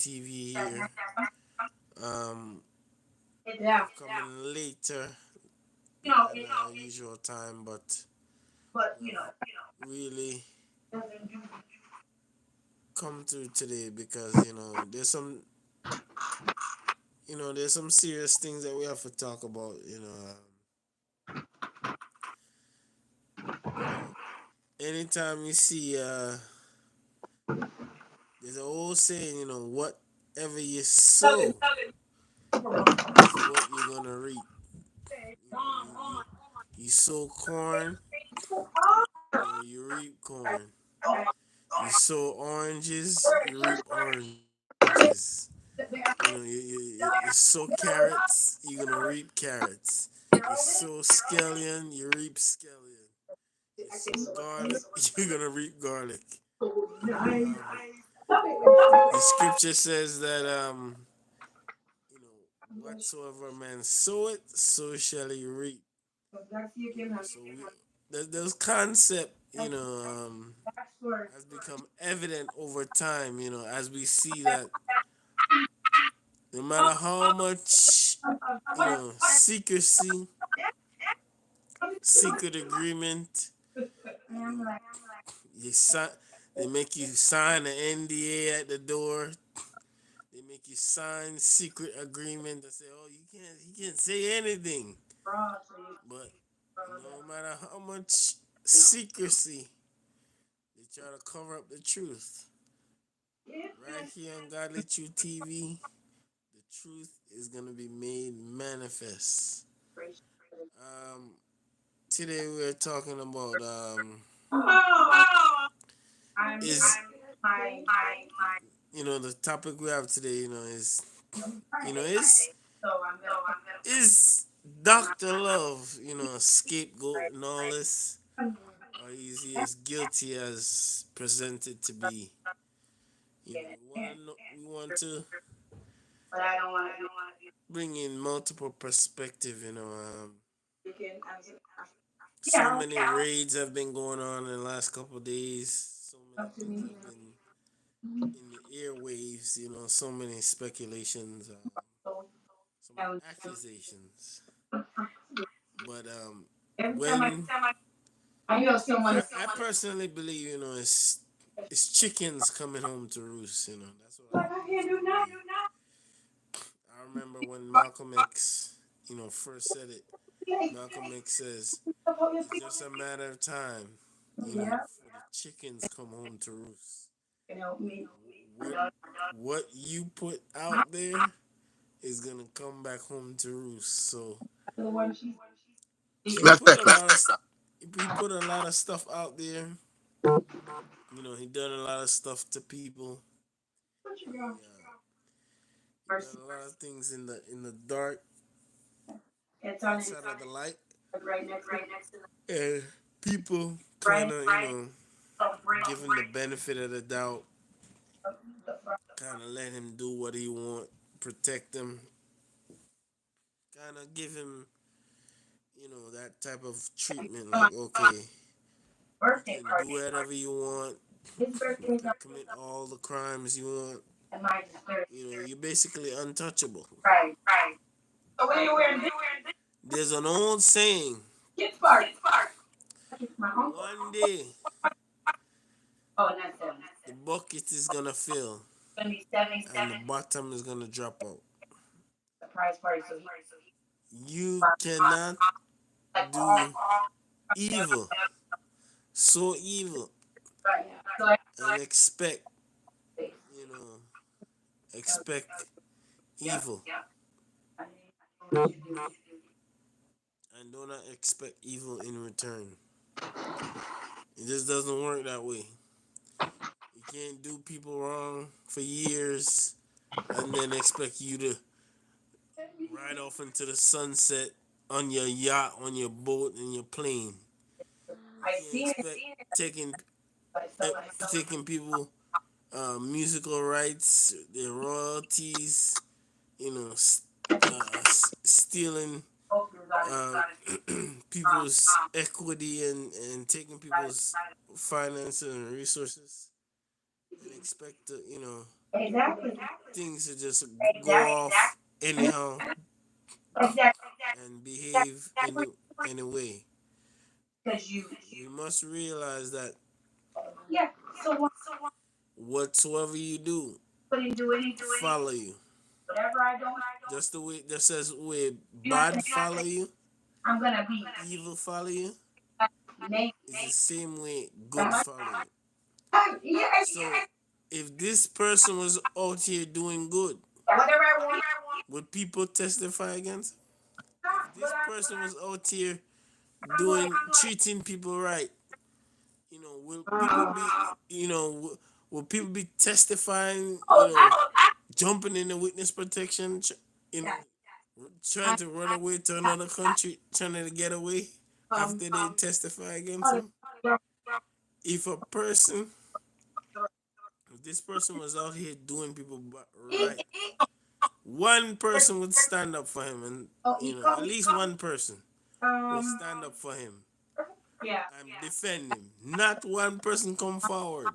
TruthTV here. Um, coming later than our usual time, but really come through today because there's some serious things that we have to talk about. Anytime you see there's an old saying, whatever you sow is what you're gonna reap. You sow corn, you reap corn. You sow oranges, you reap oranges. You sow carrots, you're gonna reap carrots. You sow scallion, you reap scallion. You sow garlic, you're gonna reap garlic. The scripture says that whatsoever man soweth, so shall he reap. So those concept, has become evident over time. As we see that no matter how much, secrecy, secret agreement, you sign, they make you sign an NDA at the door. They make you sign secret agreement and say, "Oh, you can't say anything." But no matter how much secrecy, they try to cover up the truth. Right here on Godly Truth TV, the truth is gonna be made manifest. Um, Today we're talking about is the topic we have today, is Doctor Love, a scapegoat and all this, or is he as guilty as presented to be? We want to bring in multiple perspective. So many raids have been going on in the last couple of days. So many things have been in the airwaves. So many speculations, so many accusations. But when I personally believe, it's chickens coming home to roost. That's what I believe. I remember when Malcolm X, first said it. Malcolm X says it's just a matter of time, for the chickens come home to roost. What what you put out there is gonna come back home to roost. So he put a lot of he put a lot of stuff out there. He done a lot of stuff to people. He done a lot of things in the dark outside of the light, and people kind of give him the benefit of the doubt, kind of let him do what he want, protect him, kind of give him that type of treatment. Like, okay, you can do whatever you want, you can commit all the crimes you want. You're basically untouchable. There's an old saying: one day the bucket is gonna fill and the bottom is gonna drop out. You cannot do evil, so evil, and you know, expect evil, and do not expect evil in return. It just doesn't work that way. You can't do people wrong for years and then expect you to ride off into the sunset on your yacht, on your boat, in your plane. You can't expect taking taking people musical rights, their royalties, stealing uh, people's equity and taking people's finances and resources and expect to, things to just go off anyhow and behave any way. We must realize that whatsoever you do, follow you. Just as way bad follow you, evil follow you, it's the same way good follow you. So if this person was out here doing good, would people testify against him? If this person was out here treating people right, will people be will people be testifying, jumping in the witness protection, you know, trying to run away to another country, trying to get away after they testify against him? If a person, if this person was out here doing people right, one person would stand up for him, and at least one person would stand up for him and defend him. Not one person come forward.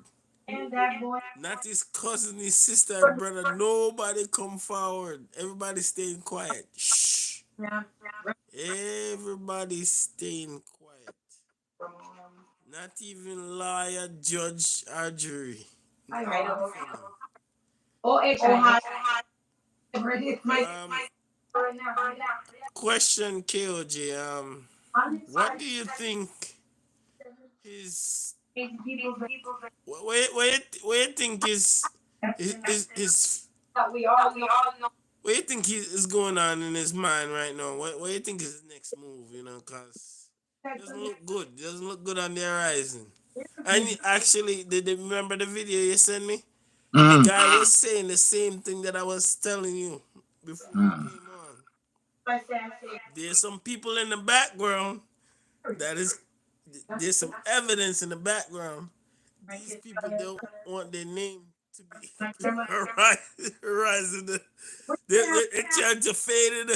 Not his cousin, his sister, and brother. Nobody come forward. Everybody staying quiet. Shh. Everybody staying quiet. Not even lawyer, judge, or jury. Nobody defend him. Um, question, KOJ. What do you think his what you think is what do you think is going on in his mind right now? What do you think is his next move? Cause it doesn't look good. It doesn't look good on the horizon. And actually, did you remember the video you sent me? The guy was saying the same thing that I was telling you before you came on. There's some people in the background that is there's some evidence in the background. These people don't want their name to be rising. They're trying to fade in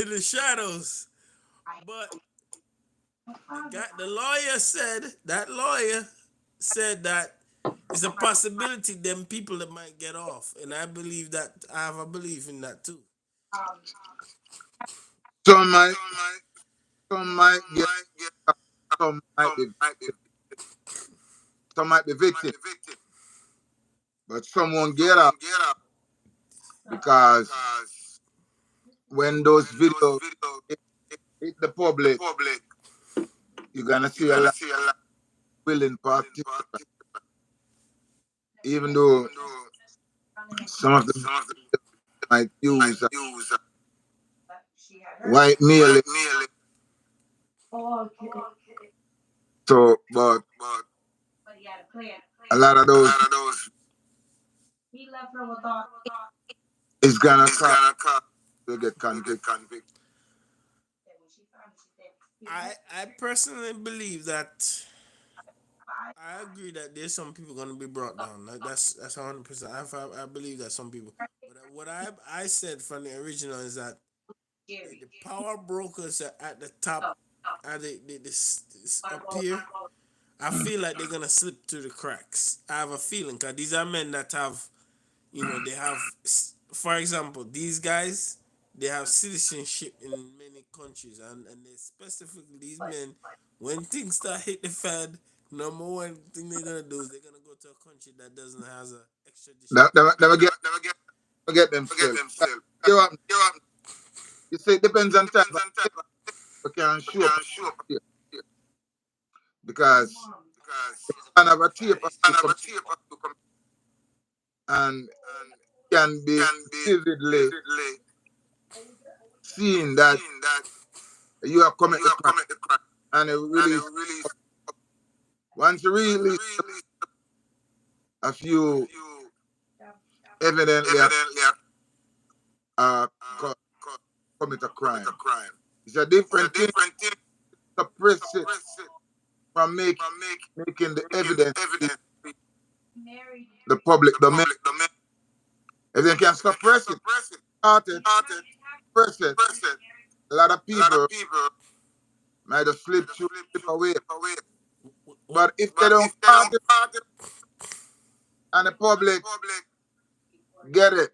the shadows. But the lawyer said that it's a possibility them people that might get off, and I believe that. I have a belief in that too. Some might, some might get, some might be, some might be victim, but some won't get up because when those videos hit the public, you're gonna see a lot of willing participants, even though some of them might use white male. So, but a lot of those is gonna cause to get convicted. I personally believe that I agree that there's some people gonna be brought down. Like that's 100%. I believe that some people. But what I said from the original is that the power brokers are at the top, are this up here. I feel like they're gonna slip through the cracks. I have a feeling because these are men that have, they have, for example, these guys, they have citizenship in many countries, and they specifically these men, when things start hit the fan, number one thing they're gonna do is they're gonna go to a country that doesn't has a extradition treaty. Never get themselves. You say it depends on type of we can show up here because you can have a tape of you come and can be vividly seen that you have committed the crime and it release once you release a few evidently uh, co- commit a crime. It's a different thing to suppress it from making the evidence the public domain. If they can suppress it, suppress it, a lot of people might have slip away. But if they don't start it and the public get it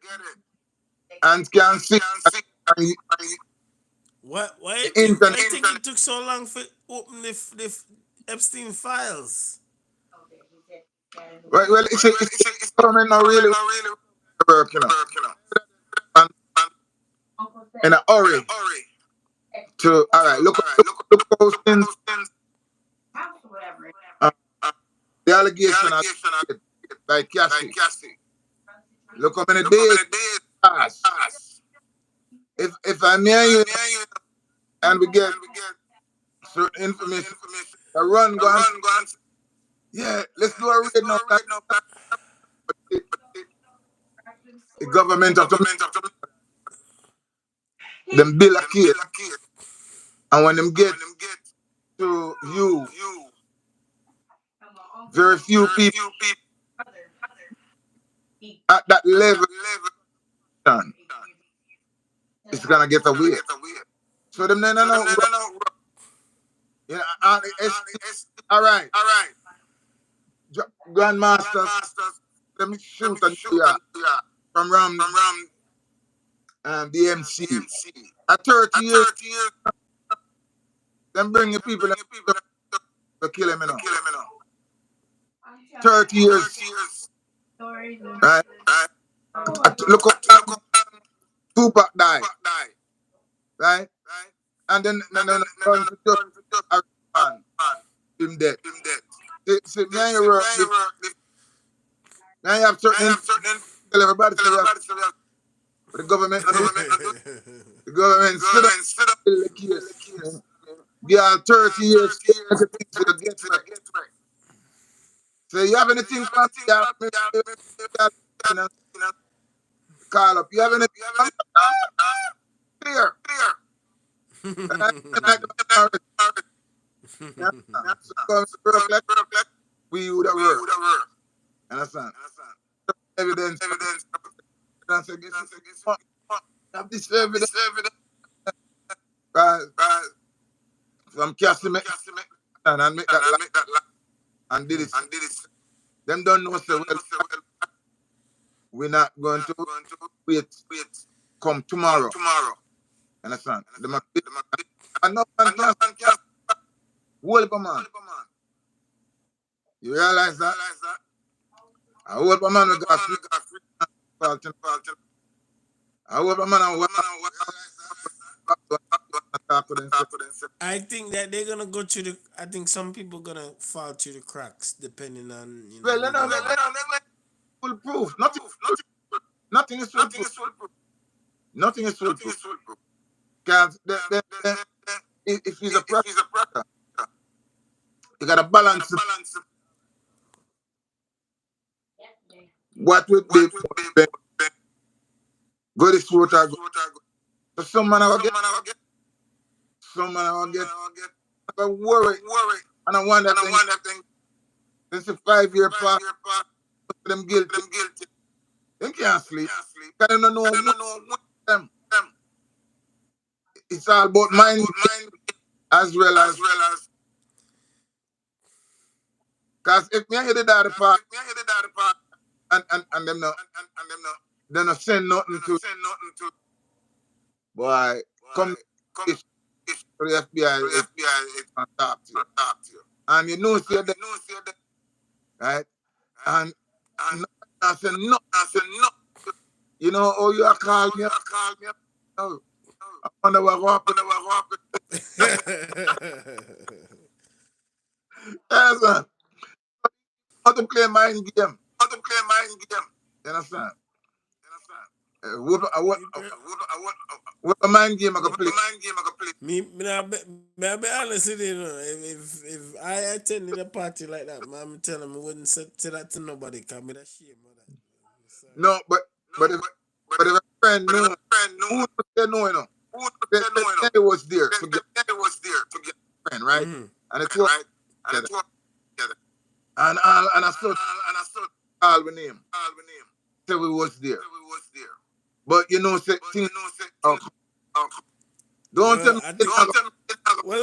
and can see and What? Why you the think? Why internet. you think it took so long for open the Epstein files? Well, it's government not really work, and in a hurry to all right. Look how since uh, the allegation are by Cassie. Look how many days pass. If I near you and we get certain information, I run go and say, yeah, let's do a raid now. The, the government have to make them build a case, and when them get to you, very few people at that level is gonna get away. So them no, you know, and it's all right. Grandmasters, let me shoot a New York from Ram DMC. At 30 years, them bring the people to kill him, 30 years, right? Look up Tupac died, right? And then run to just a man, him dead. See, me and you work this, now you have certain tell everybody say we have, but the government not do. The government sit up in the case. Give all 30 years, everything to the get right. So you have anything from me? Call up. You have anything from clear? Like yeah. So come work like we would have worked. Understand? Evidence. And say, guess what? Have this evidence. Right. From Cassie and make that and did it. Them don't know so well. We're not going to wait. Come tomorrow. Understand? And no man can hold a man. You realize that? I hold a man with got free. I hold a man and talk to them. I think that they're gonna go through the. I think some people gonna fall through the cracks depending on Well, who they are. full proof. Nothing is full proof. Nothing is full proof. Because if he's a prophet, you got to balance what would be good is what I go. So some man I get, some man I get, I worry, and I want that thing. Since a 5 year past, them guilty. Them can't sleep. Because they don't know them. It's all about mind as well as. Because if me hear the daddy part, and them not, they not send nothing to, boy, come to the FBI and talk to you. And you know, say that, right? And I say, no. You know, oh, you are call me up. No. I wonder what happened. Yes, sir. How to play mind game. You understand? What a mind game I can play. Me, I be honest with you, if I attended a party like that, man, I'm telling me, I wouldn't say that to nobody, cause me that shame of that. Sorry. No, but if a friend know, who would say no, They was there to get a friend, right? And it was together. And I saw all with him. So we was there. But you know, say things. Don't tell Well, me. I think. Well,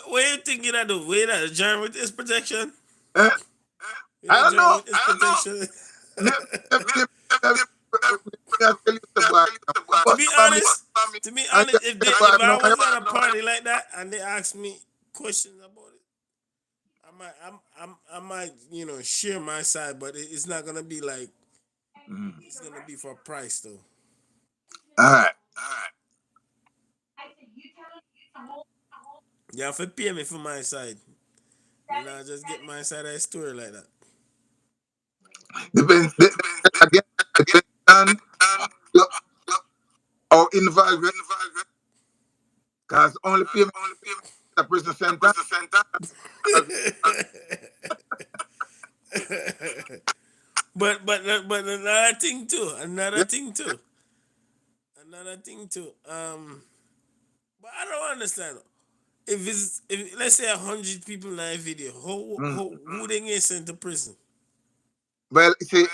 what you think you do? Wait, join with his protection? Eh? You I know, don't join know. with his protection? Me, me, me, me, I tell you the boy, to but be family, honest, and if you know, I was at a party like that and they asked me questions about it, I might, share my side, but it's not gonna be like it's gonna be for price though. all right. You have to pay me for my side. Then I just get my side of the story like that. Depends, again, depends on your- how involved you because only payment the prison center. But Yeah, another thing too. But I don't understand. If let's say 100 people in that video, mm. who they get sent to prison? Well, you see,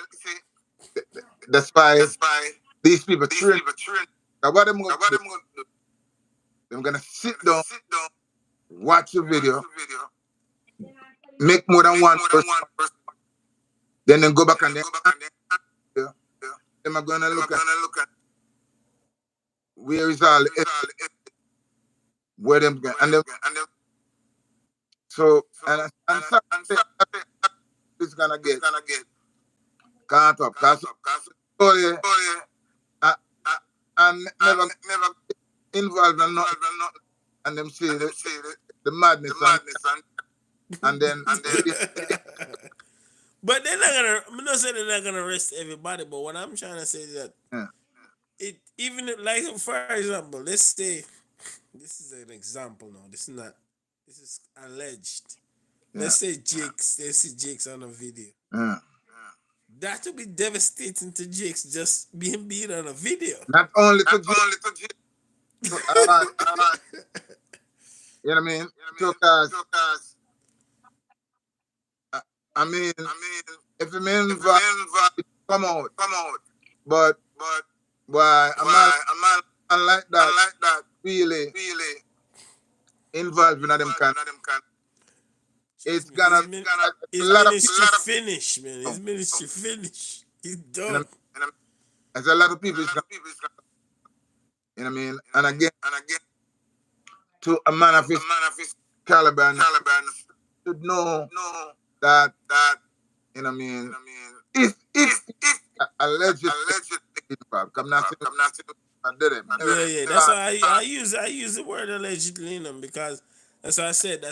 that's why these people train. Now, what I'm going to do, I'm going to sit down, watch the video, make more than one person, then go back and then answer. Then I'm going to look at where is all the where them going. And then, so, and some it's going to get caught up. Because story, I, I never involved in nothing. And them see the madness and then But they're not gonna. I'm not saying they're not gonna arrest everybody. But what I'm trying to say is that yeah, like for example, let's say this is an example now. This is not. This is alleged. yeah, Let's see Jake's on a video. yeah. That would be devastating to Jake's just being beat on a video. Not only to to, you know what I mean? Because I, I mean, if a man involved, come out. But why a man like that really involved in them kind, it's Trust me, gonna a his lot of ministry finished, man. His people. ministry finished. He's You know, done. there's a lot of people. You know what I mean? And again, to a man of his caliber, and should know that you know what I mean. If allegedly involved, come not saying I did it. Yeah. That's why I use the word allegedly in them because that's why I said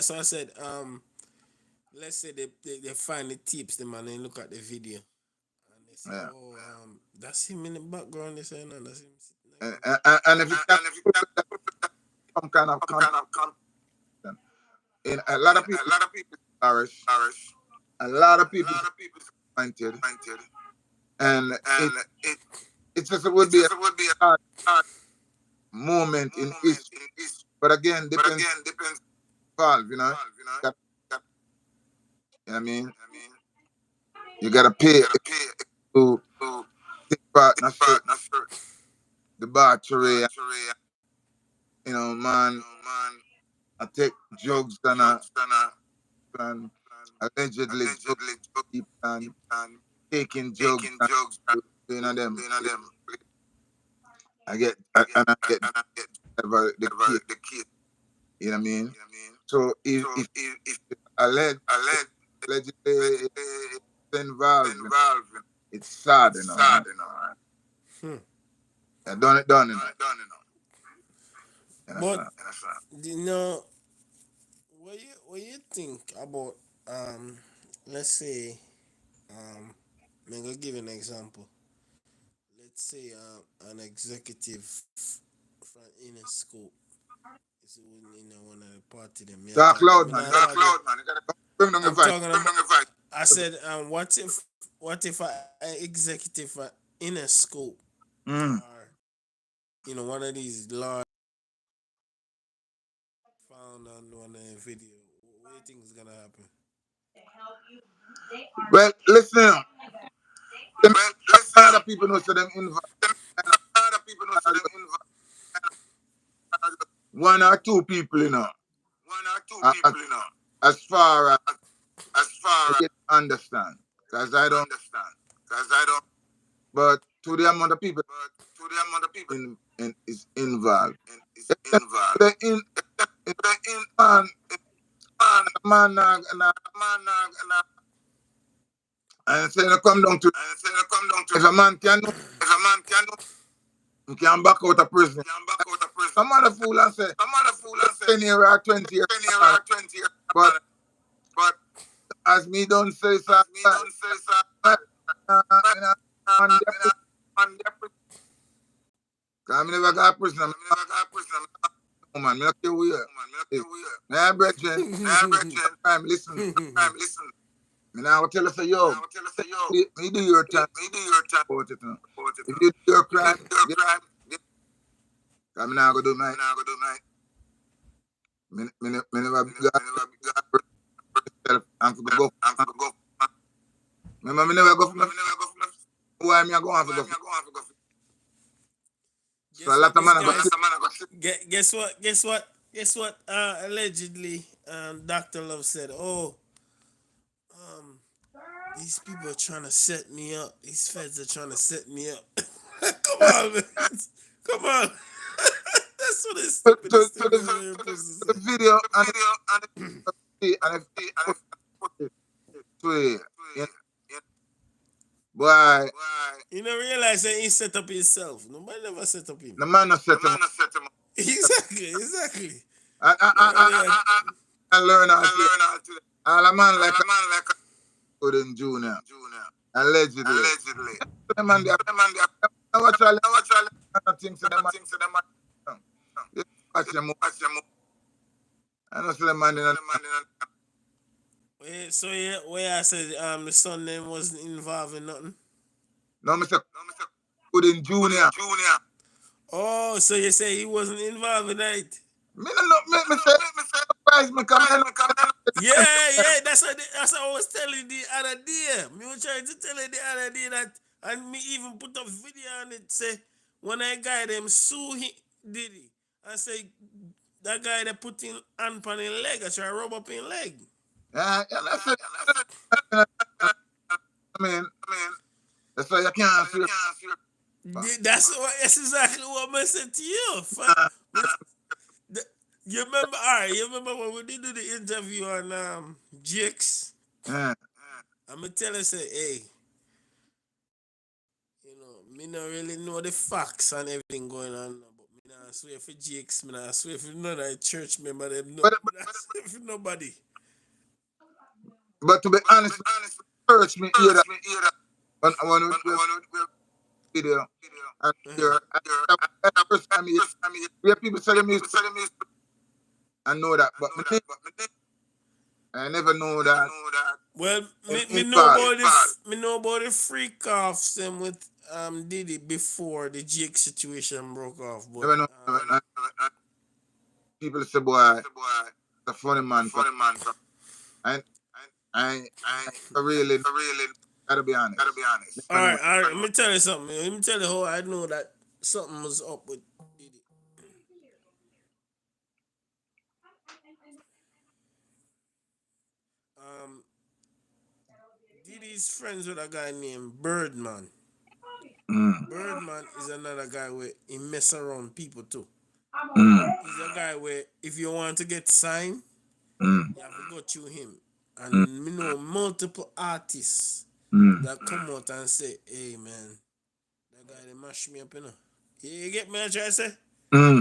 let's say they find the tips them and they look at the video and they say, Yeah. oh that's him in the background. They say no, that's him sitting like And if you can some kind of content, in a lot of people parish, a lot of people disappointed, and it just would be a hard moment in history. But again, depends involved, you know. Got, you know what I mean? You gotta pay to take part in a certain debauchery, you know, man. I take drugs and allegedly drug people and taking drugs and doing them. And I get the kid. You know what I mean? So if alleged, allegedly involved, it's sad, you know. hmm. I done it. You But understand? you know what you think about let's say I'm gonna give you an example. Let's say an executive from in a school is in one of the party them. Talk loud, man. You gotta bring down the I'm vibe. talking about. I said, what if an executive in a school Mm. or one of these large found on one of the video? What do you think is gonna happen? Well, listen. Them other people know so them involved. One or two people, you know. As, as far as I get understand. Because I don't. But to the amount of people is involved. The man, man, and say, come down to if a man can know, he can back out of prison. Some other fool and say, 10 years or 20 years. But as me don't say, sir, man, I never got prison. Man, me not care who you are. My brethren, time, listen. Me now tell us, yo, me do your time. About it, no. If you do your crime, I'm not going to do mine. Me never got myself and for go. Remember, me never go for me. Why me I go on for go? So a lot of man go. Guess what? Allegedly, Dr. Love said, "Oh, these people are trying to set me up. These feds are trying to set me up." Come on, man. Come on. That's what this stupidest thing the person the said. video and if boy, You don't realize that he set up himself. Nobody never set up him. the man not set him up. Exactly. I learn how to. All a man like Odin Junior. Allegedly. The man they watch all the things to them. Watch them. I know the man in So yeah, where I said the son name wasn't involved in nothing. no Mr. Odin Junior. Oh, so you say he wasn't involved in that? Me no say surprise me come Yeah, that's what I was telling the other day. Me was trying to tell you the other day that, and me even put up video on it. Say when I guy them sue Diddy, I say that guy that put in hand on his leg, I try to rub up his leg. that's it. I mean, that's why you can't feel. That's exactly what I said to you. You remember? Alright, you remember when we did do the interview on GX? Yeah. I'm gonna tell you, say, hey, me not really know the facts and everything going on, but me not swear for GX, me not swear for none of the church member, them, no, But me not swear for nobody. to be honest, search me hear that when we video and hear the first time hear people say the music I know that, but I never know that. Well, me know about the freak offs them with Diddy before the GX situation broke off, but Never know. People say, boy, a funny man. I, I really gotta be honest. Never know. alright, let me tell you something. Let me tell you how I know that something was up with Diddy. Um, Diddy's friends with a guy named Birdman. Birdman is another guy where he mess around people too. He's a guy where if you want to get signed, you have to go through him. And me know multiple artists that come out and say, hey man, that guy they mash me up, you know. You get me I try to say?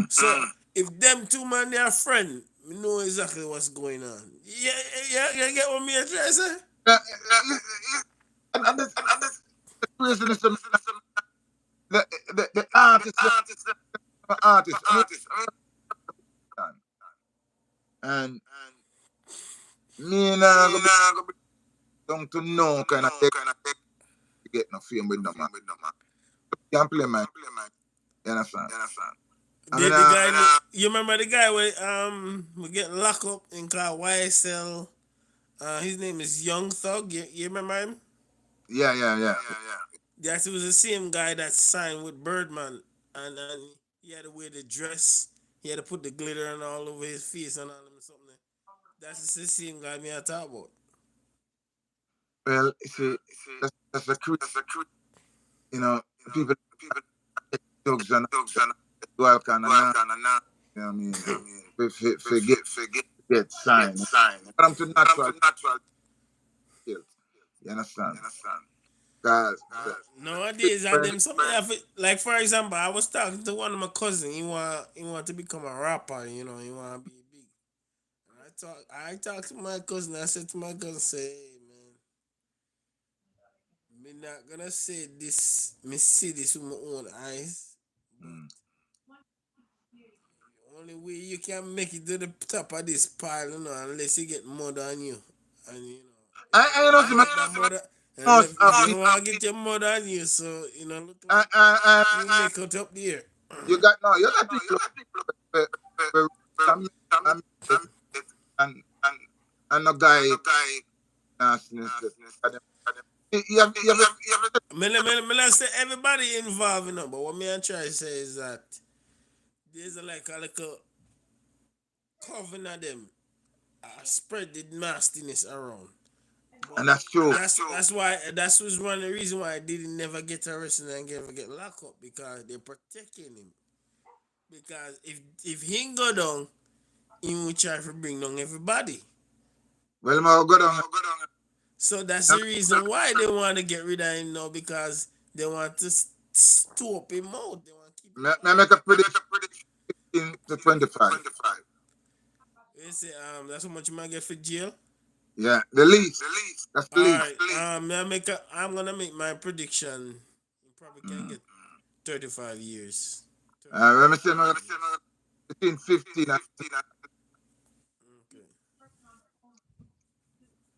So if them two man they are friend, me know exactly what's going on. You get what me I try to say? And this reason is the artist, and me now go down to no kind of get no fame with no man. You can play man. You understand? The guy, you remember the guy where we get locked up in car YSL. His name is Young Thug. You remember him? Yeah. That was the same guy that signed with Birdman, and he had to wear the dress. He had to put the glitter and all over his face and all them something. That's the same guy me I talk about. Well, you see, That's a creep. You know, people take drugs and do all kind of nonsense. You know what I mean? Get signed. But I'm to natural guilt. You understand? Because Nowadays, I them something have it, like for example, I was talking to one of my cousins. He want to become a rapper. He want to be big. And I talked to my cousin. I said to my cousin, say, hey man, me not gonna say this. Me see this with my own eyes, but the only way you can make it to the top of this pile, unless you get mother on you, and if you don't I know want to some get that mother, and most if you don't want to get your mother on you, so look like you make it up there. you got people who some and and and no guy nastiness. You have Me not say everybody involved, but what me I try to say is that there's like a little coven of them spread the nastiness around. But and that's true. that's was one of the reason why I didn't never get arrested and never get locked up, because they're protecting him. Because if he go down, he will try to bring down everybody. Well, my go down. So that's the reason why they want to get rid of him now, because they want to stop him out. They want to keep him May I quiet. make a prediction 15 to 25. They say that's how much you might get for jail. Yeah, the least. That's the All least. right. I'm gonna make my prediction. You probably can get 35 years. Let me 35 say my years. between 15 and Okay.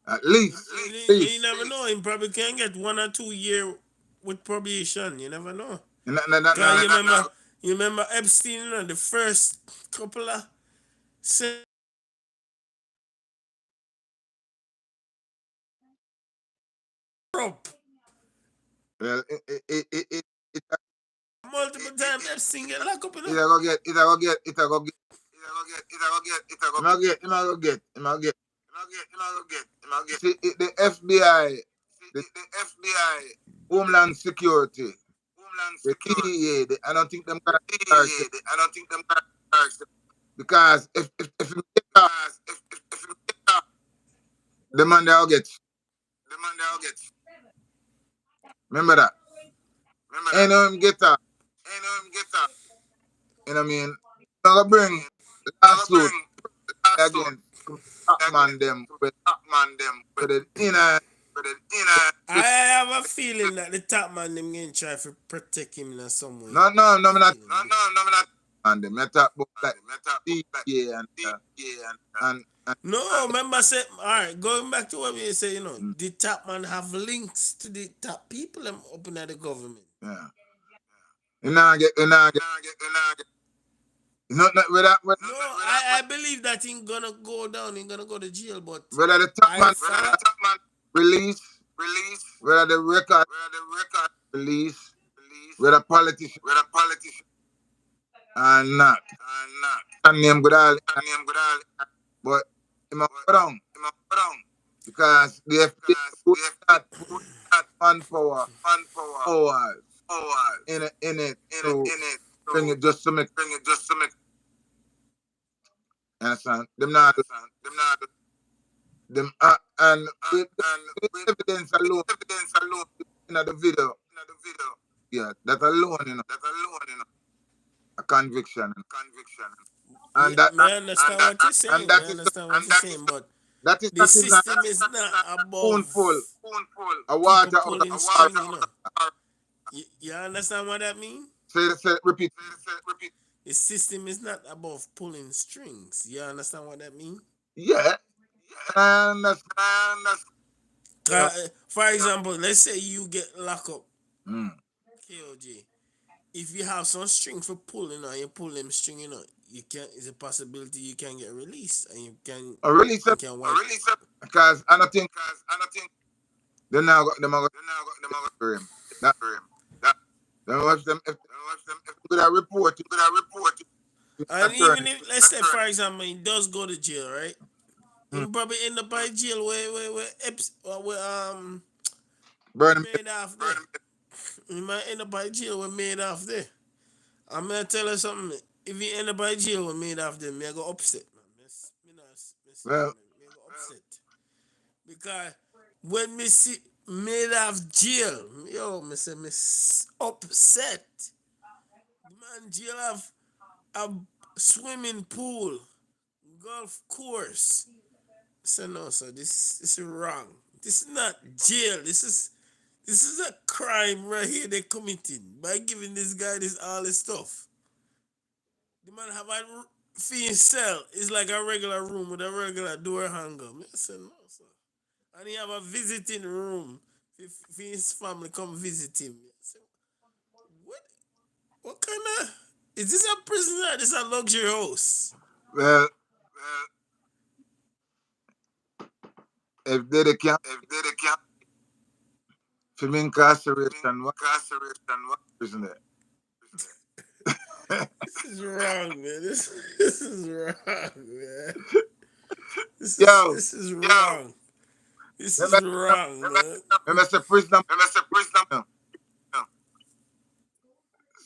at least. You never know. You probably can get 1 or 2 year with probation. You never know. Cause you remember Epstein, the first couple of up Well, it multiple times. Epstein get locked up, I go get, it I go get, it I go get, him I go get, him I go get. See, the FBI, the Homeland Security, the DEA, I don't think them gonna charge them because if you get out, the man they'll get. Remember that. Ain't no him get out. You know what I mean? I'm gonna bring lawsuit against top man them with the inner. I have a feeling that the top man them going try to protect him in some way. No, me not. Feeling. And them, I talk about like DEA and No, remember say, all right, going back to what we say, the top man have links to the top people them up in the government. yeah. You know, not with that, No, I believe that he gonna go down, he gonna go to jail, but whether the top I man follow. release, whether the record release, whether politician and not. And name good all, but he must go down because the FBI put that manpower hours in it to bring it just to make. You understand? Them not them and with the evidence alone in the video, yeah, that alone, a conviction, Yeah, and that me understand what you're and saying. Me that is understand what you're saying, but the that is not system is not above spoonful of people water out of pulling our. string. You understand what that mean? Say, repeat. The system is not above pulling strings. You understand what that mean? Yeah, and that's For example, let's say you get locked up, mm. KOJ. If you have some string for pulling, you pull them string, you can. It's a possibility you can get released, and Release you it can wipe. because I don't think they now got them for him. That them if with a report And attorney. even if, let's say, for example, he does go to jail, right? He Mm. probably end up in jail where Burn with him. Madoff there. You might end up by jail with Madoff there. I'm gonna tell you something. If you end up by jail with Madoff there, me I go upset, man. Me sorry, Well, man. Me I go upset. Because when me see Madoff jail, yo, me say upset. The man jail have a swimming pool, golf course. I say no, sir. This is wrong. This is not jail. This is a crime right here they committing by giving this guy this all this stuff. The man have a for himself. It's like a regular room with a regular door hanger. Me I say no, sir. And he have a visiting room for his family come visit him. Me I say, what? What kind of? Is this a prison or this a luxury house? well, if they can't film incarceration, what prison there? This is wrong, man. This is wrong, man. Yo, This is wrong. This is remember, wrong, man. remember the prisoner. No.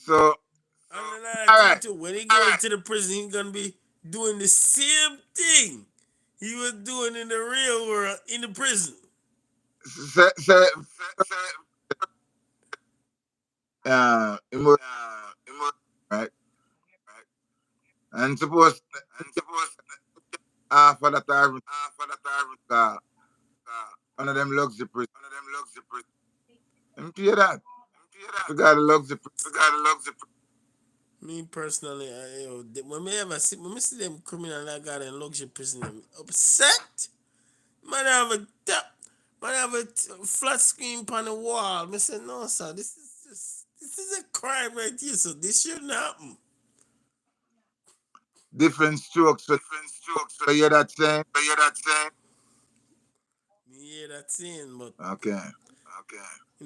So, And another all thing right. too, when he go into the prison, he gonna be doing the same thing he was doing in the real world in the prison. So, emotion, right? And suppose half of that time, uh, one of them luxury prison. And pay that. We got a luxury prison. Me personally, when me see them criminal that got in luxury prison, I'm upset. Man have a man have a flat screen on the wall. Me say no, sir. This is a crime right here. So this shouldn't happen. Different strokes. So you hear that saying? Me hear that saying, but Okay. in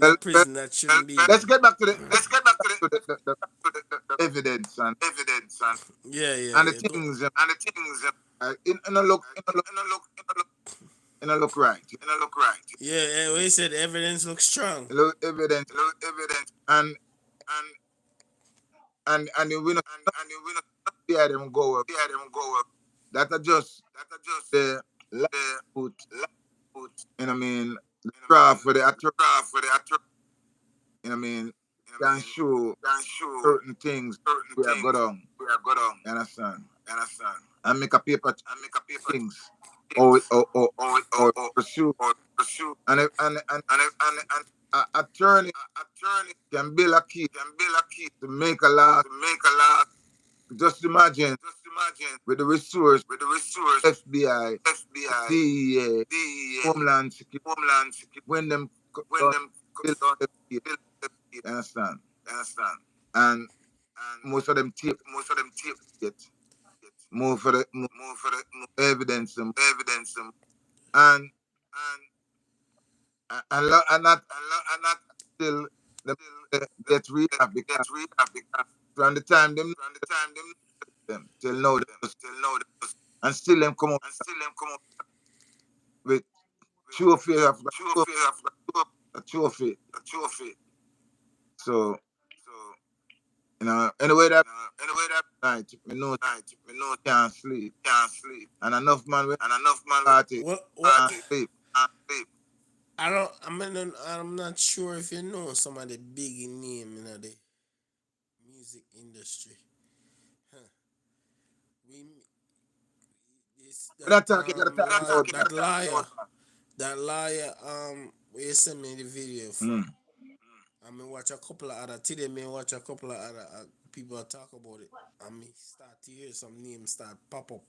a Well, prison that shouldn't be let's there. get back to the evidence Yeah, yeah, and the yeah. Go. things. In a look, right. Yeah, yeah. Well, he said evidence looks strong. Look evidence and we not hear them go up. That are just the last put. You know what I mean? The craft for the attorney. You know what I mean? Can show certain things we are good on. You understand? And make a paper things or pursue. And attorney can build a key to make a law. Just imagine with the resource, FBI, DEA, Homeland Security, when them build the key, you understand? And most of them tape it. More for the evidence and and not still them get rehab because from the time them till now and still them come up with trophy after trophy. So anyway that night me know can't sleep and enough man with party What? can't sleep. I don't. I'm not sure if you know some of the big name in the music industry. Huh. We this But that talk you gotta talk about that liar where you sent me the video from. mm. I mean watch a couple of other today. Me watch a couple of other people talk about it. I mean start to hear some names start pop up.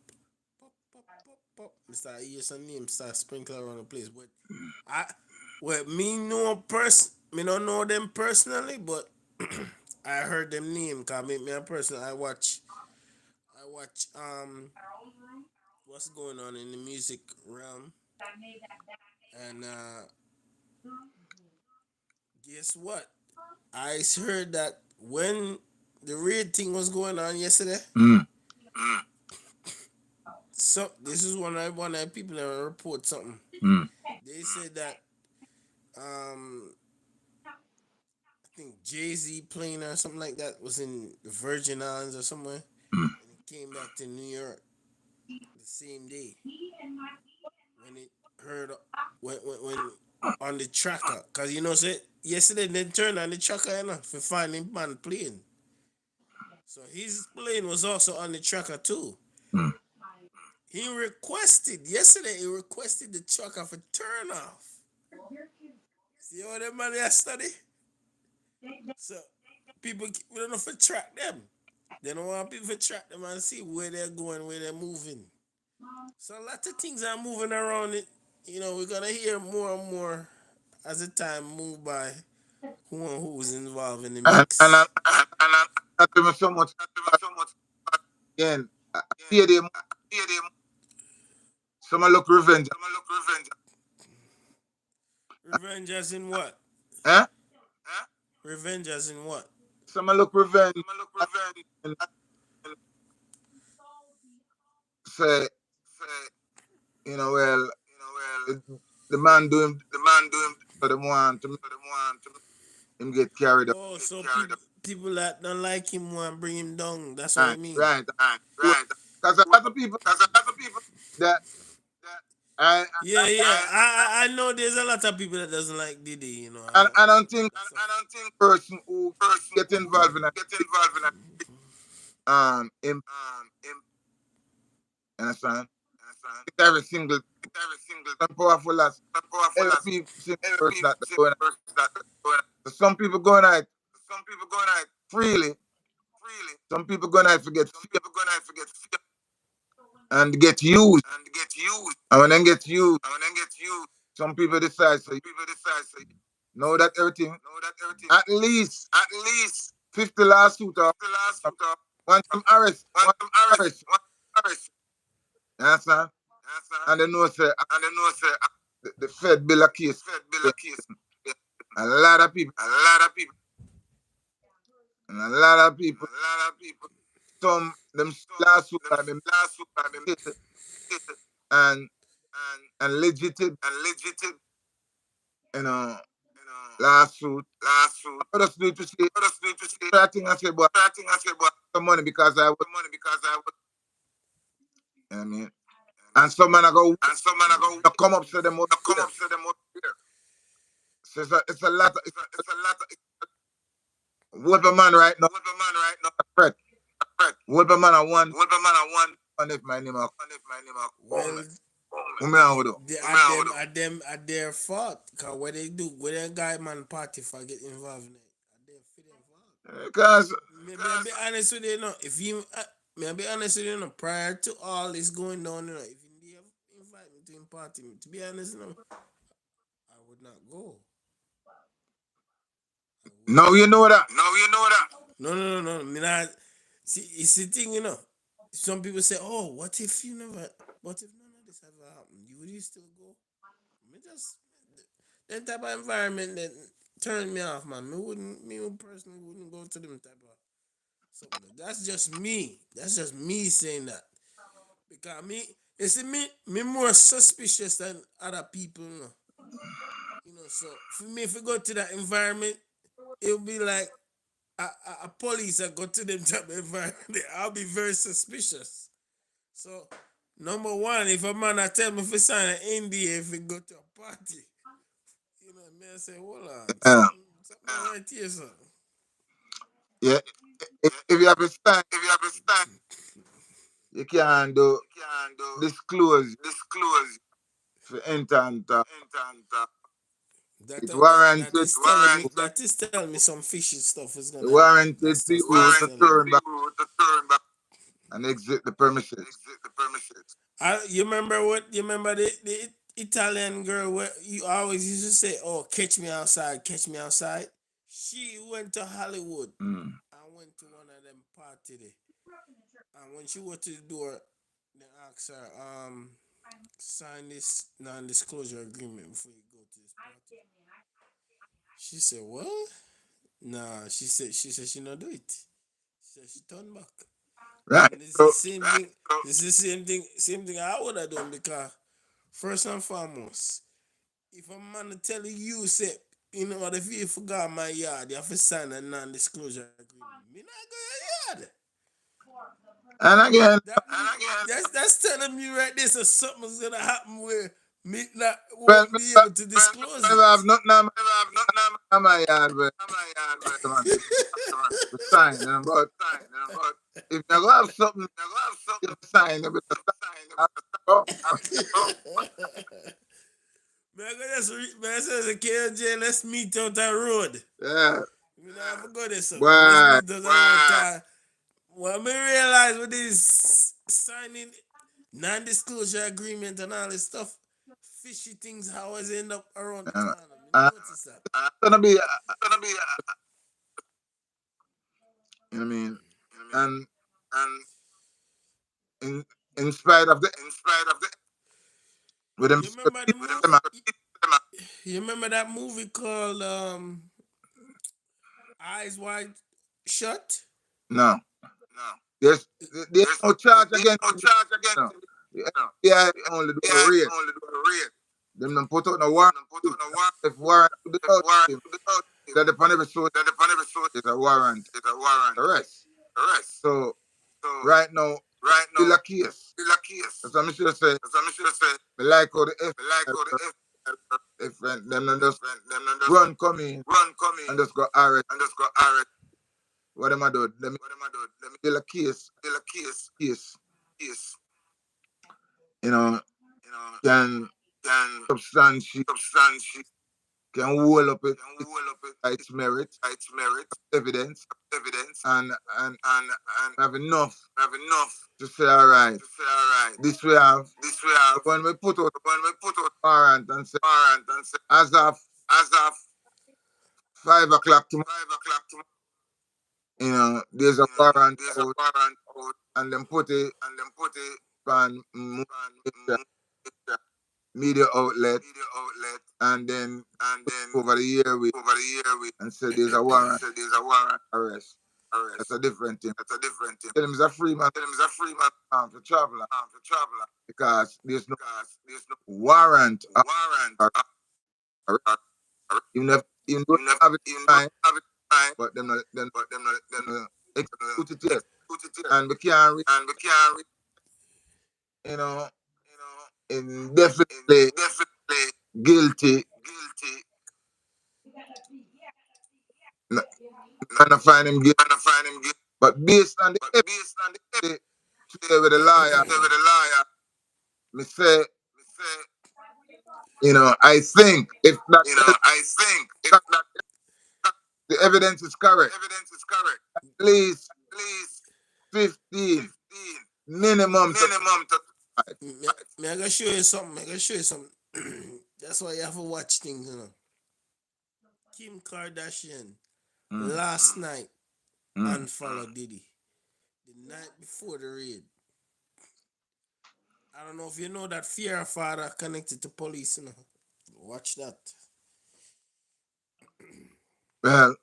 Pop, pop, pop, pop. Me start hear some names start sprinkle around the place. But I well me don't know them personally, but I heard them name cause me a person I watch what's going on in the music realm and guess what? I heard that when the raid thing was going on yesterday, Mm. so this is one of the people that report something. Mm. They said that um think Jay-Z plane or something like that was in the Virgin Islands or somewhere, Mm. and it came back to New York the same day when it heard when on the tracker, cause you know say yesterday they turned on the tracker for finding man plane, so his plane was also on the tracker too. Mm. He requested yesterday. He requested the tracker for turn off. See how them man they study. So people we don't know if to track them. They don't want people to track them and see where they're going, where they're moving. So a lot of things are moving around it. We're gonna hear more and more as the time move by. Who's involved in the And mix? not even so much again. Here they some look revenge. Revenge as in what? Eh? Revenge as in what? Some look revenge and say, well, the, the man do him so them want to him get carried up. Oh, so people that don't like him want to bring him down. That's what Right, you mean. right. Because a lot of people that I Yeah, yeah. I know there's a lot of people that doesn't like Diddy. I don't think That's a person who get involved in a him understand. It's every single some powerful as every single person that going out. So some people going out freely, some people going out forget fear and get used. And when they get used, some people decide so know that everything at least 50 lawsuit or one some arrest, arrest. You understand? And they know say the Fed bill a case. A lot of people and a lot of people some them lawsuit have been and legitimate, you know, lawsuit. I just need to say I think I said but some money because I was you know what I mean. And some man I go come up to them out here. So it's a lot of what a man right now. Fred. What a man I want and if my name are well. who me I would do. At their fault. Cause what they do, when a guy man party for get involved in it, at their fit involved. Because May I be honest with you, if you, may I be honest with you, prior to all this going down, if you invite me to him party, to be honest, I would not go. I would now not you know go. that. No, no, no, no. Me not. See, it's the thing, Some people say, "Oh, what if you never? What if none of this ever happened? Would you still go?" Me just that type of environment that turned me off, man. Me personally wouldn't go to them type of something. That's just me. That's just me saying that because you see, me more suspicious than other people, So for me, if we go to that environment, it'll be like a police that go to them type of environment. I'll be very suspicious. So number one, if a man I tell me if he sign an NDA if we go to a party, man say, hold on, Uh, something right here, son. yeah, if you have a stand, you can do disclose for enter and it warranted That is telling me some fishy stuff is it gonna happen. warranted That's people to telling me. turn back and exit the premises. You remember what? You remember the Italian girl where you always used to say, "Oh, catch me outside, catch me outside." She went to Hollywood Mm. and went to one of them party there. And when she went to the door, they asked her, sign this non-disclosure agreement before you go to this party. She said, "What?" Nah, she said she not do it. She said she turned back. Right. And this is the So same thing. This is the same thing I would have done because first and foremost, if a man tell you say You know what? If you forgot my yard, you have to sign a non-disclosure agreement. Me not go your yard. And again, That's telling me right there, so something's gonna happen where me not well, won't be able to disclose I have it. nothing on my yard, but man, to sign, but if you have something to sign, you better sign. Oh, Man, I go just man says a KJ, let's meet out that road. yeah, You know, I forgot this so let's boy, meet out that road. Well, me realize with this signing non-disclosure agreement and all this stuff, fishy things how always end up around the uh, corner. Me uh, notice that. gonna be, you know what I mean, and in in spite of the with them, You remember the movie? them, You remember that movie called Eyes Wide Shut? no, there's no charge against him. No. The FBI only do a raid. Them don't put out no warrant. If warrant without him, that upon every source is a warrant. Arrest. So right now, still a case. As I should say, me like how the if them don't just run come in and just go arrest. What am I do? Let me still a case. You know, can substantiate, can hold up its merit, evidence, and have enough to say, all right, this we have. When we put out warrant and say, as of 5 o'clock tomorrow, there's a warrant out, and then put it on media outlet, and then over the year we and say there's a warrant arrest. That's a different thing. Tell him he's a free man. To travel. Because there's no warrant. You never even don't have it time, but them execute it yet. And we can't you know, indefinitely guilty. Trying to find him guilty. But based on the evidence today with the lawyer, me say, I think if the evidence is correct, at least 15 minimum to Me, I gotta show you something. I gotta show you something. That's why you have to watch things, you know. Kim Kardashian mm, last night mm. unfollowed Diddy. The night before the raid. I don't know if you know that fear father connected to police, you know. Watch that. Well,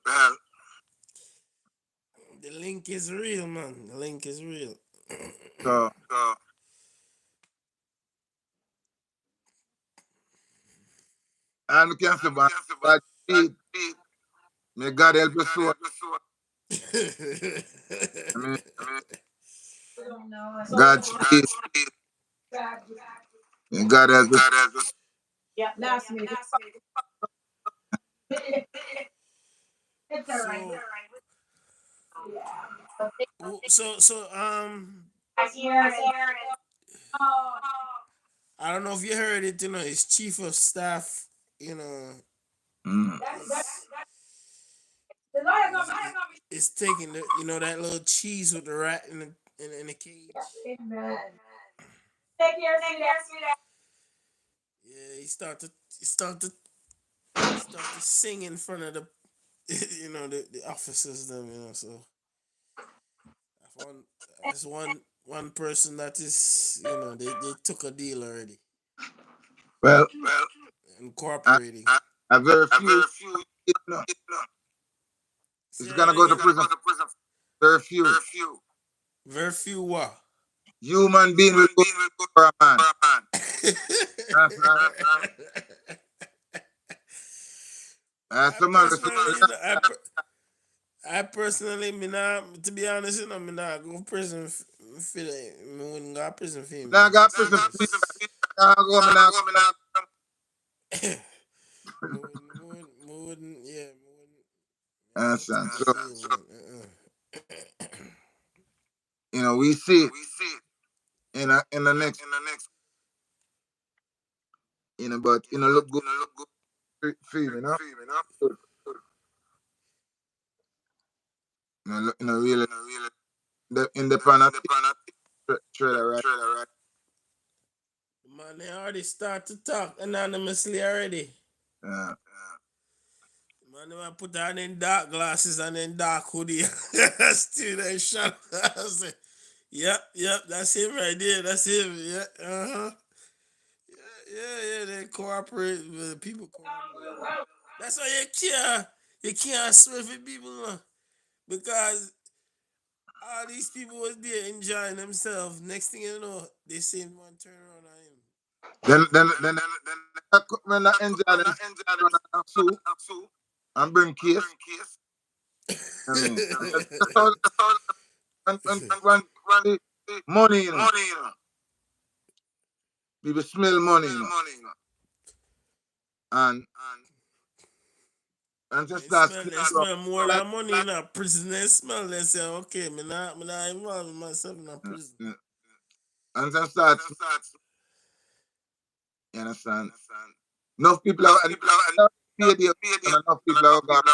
The link is real, man. The link is real. so and we can say, but may God help you so. I mean, God speed, may God help you. so, so I don't know if you heard it, you know, his chief of staff, you know, Mm. is taking the, you know, that little cheese with the rat in the cage. Yeah, he started sing in front of the you know the officers them, you know, so that's one person that is, you know, they took a deal already. Well, I, Incorporating. a very few, you know, is Say gonna that go to again. prison. Very few Very few what? human being will go for a man. That's I Some man personally, I personally, me not, to be honest, me not go prison for that. Me wouldn't go to prison for him. now got See prison fee. this. Now go me now. Me wouldn't, yeah, me wouldn't. Me have Understand? nothing to So deal with. we see it in the next but look good film, Good. Really the independent trailer, right? Man, they already start to talk anonymously already. Yeah. Man, they want put on them dark glasses and then dark hoodie. Still they shot. I say, yep, that's him right there. That's him. Yeah, yeah, they cooperate. People cooperate. That's why you can't swear for people, because all these people was there enjoying themselves. Next thing you know, they see one turn around on him. Then when I enjoy them run a suit and bring case. I mean, that's how when the money, people smell money, and just start They up. smell more Like, than money in a prison. They smell. They say, okay, me not involve myself in a prison. yeah, and just start. You understand? Enough people are paid the and enough people are got.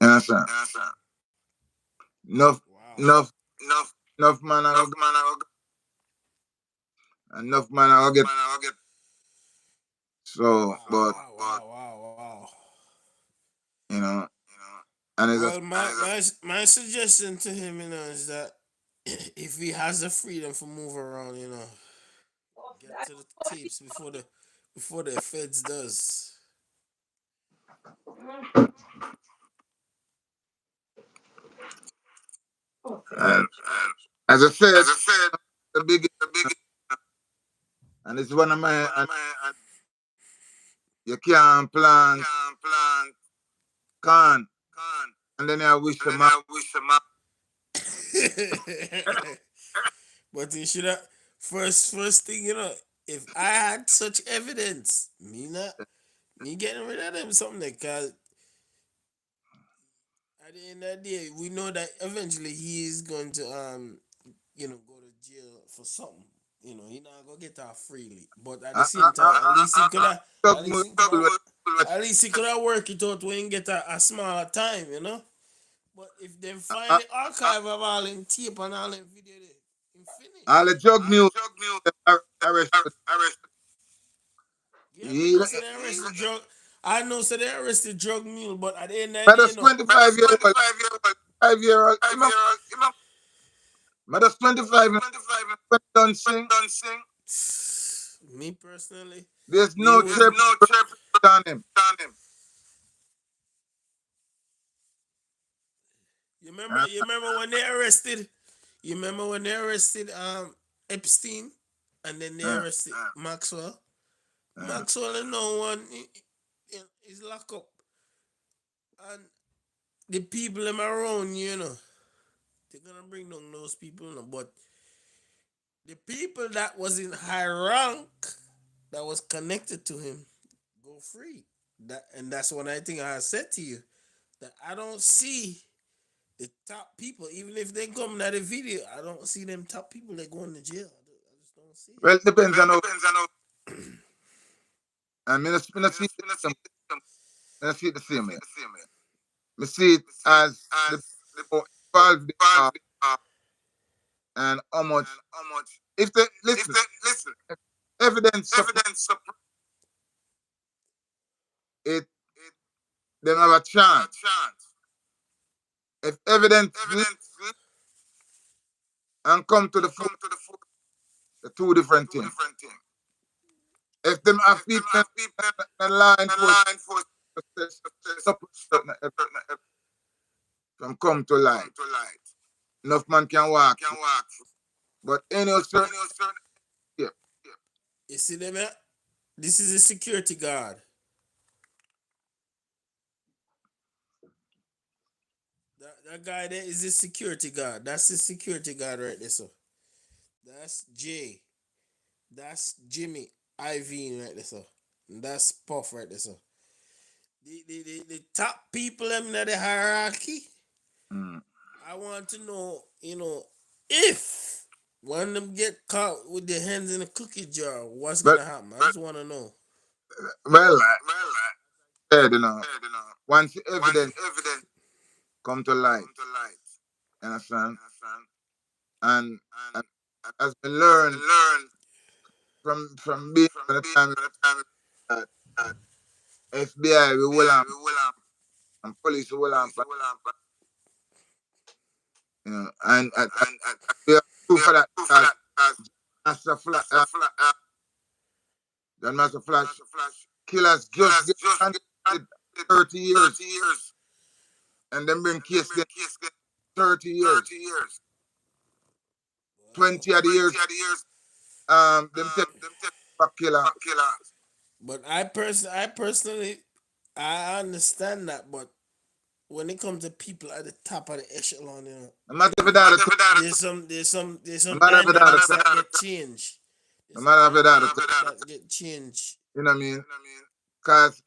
You understand? Enough, Wow. enough, enough man are enough man are get. So, Wow, but wow, wow, wow, wow. you know, and it's Well, my suggestion to him, is that if he has the freedom to move around, get to the tapes before the feds does. and as I said, the biggest, and it's one of my, and you can't plant corn, and then I wish the man. But you should have first thing, if I had such evidence, me getting rid of them something, because at the end of the day, we know that eventually he is going to go to jail for something. He not gonna get off freely. But at the same time, at least he could have Talk at more least he could have with at least he could have worked it out when he get a smaller time. But if they find uh, the archive of all them tape and all them video there, him all finish. the drug news arrest. Yeah, me He, know so they arrested drug. I know so they arrested drug mule, but at the end of the but day, that's 25 year old, 5 year old. But that's 25 when done sing. me personally, There's me no wouldn't. trip on him. You remember when they arrested? You remember when they arrested Epstein, and then they Uh, arrested Maxwell? uh, Maxwell and no one is locked up, and the people them around they're gonna bring down those people, but the people that was in high rank that was connected to him go free. That's what I think I said to you, that I don't see the top people, even if they come to the video, I don't see them top people that going to jail. I just don't see it. well, it depends on how. And me not see it see it the same way. Me see it as the how involved they are and how much. If they listen, evidence support it, them have a chance. If evidence leak and come to the fore, the two different things. If them have people in law enforcement stop certain from come to light, enough man can walk. But any certain yeah, You see them here? This is a security guard. That guy there is a security guard. That's the security guard right there, so. That's Jay. That's Jimmy IV right there, so. And that's Puff right there, so. The top people in the hierarchy, Mm. I want to know, if one of them get caught with their hands in a cookie jar, what's But gonna happen? I just want to know. well, said, once the evidence come to light, you understand, and, and as we learn from being from the time that FBI we will and police we will and we have proof for that because Master Flash, John Master Flash killers just get convicted 30 years and then bring case get 30 years. 20 of the years them take back killer. But I personally, I understand that, but when it comes to people at the top of the echelon, No matter if that no there's some matter if dynamics that get changed. no There's some matter if dynamics that get changed. you know what I mean? Because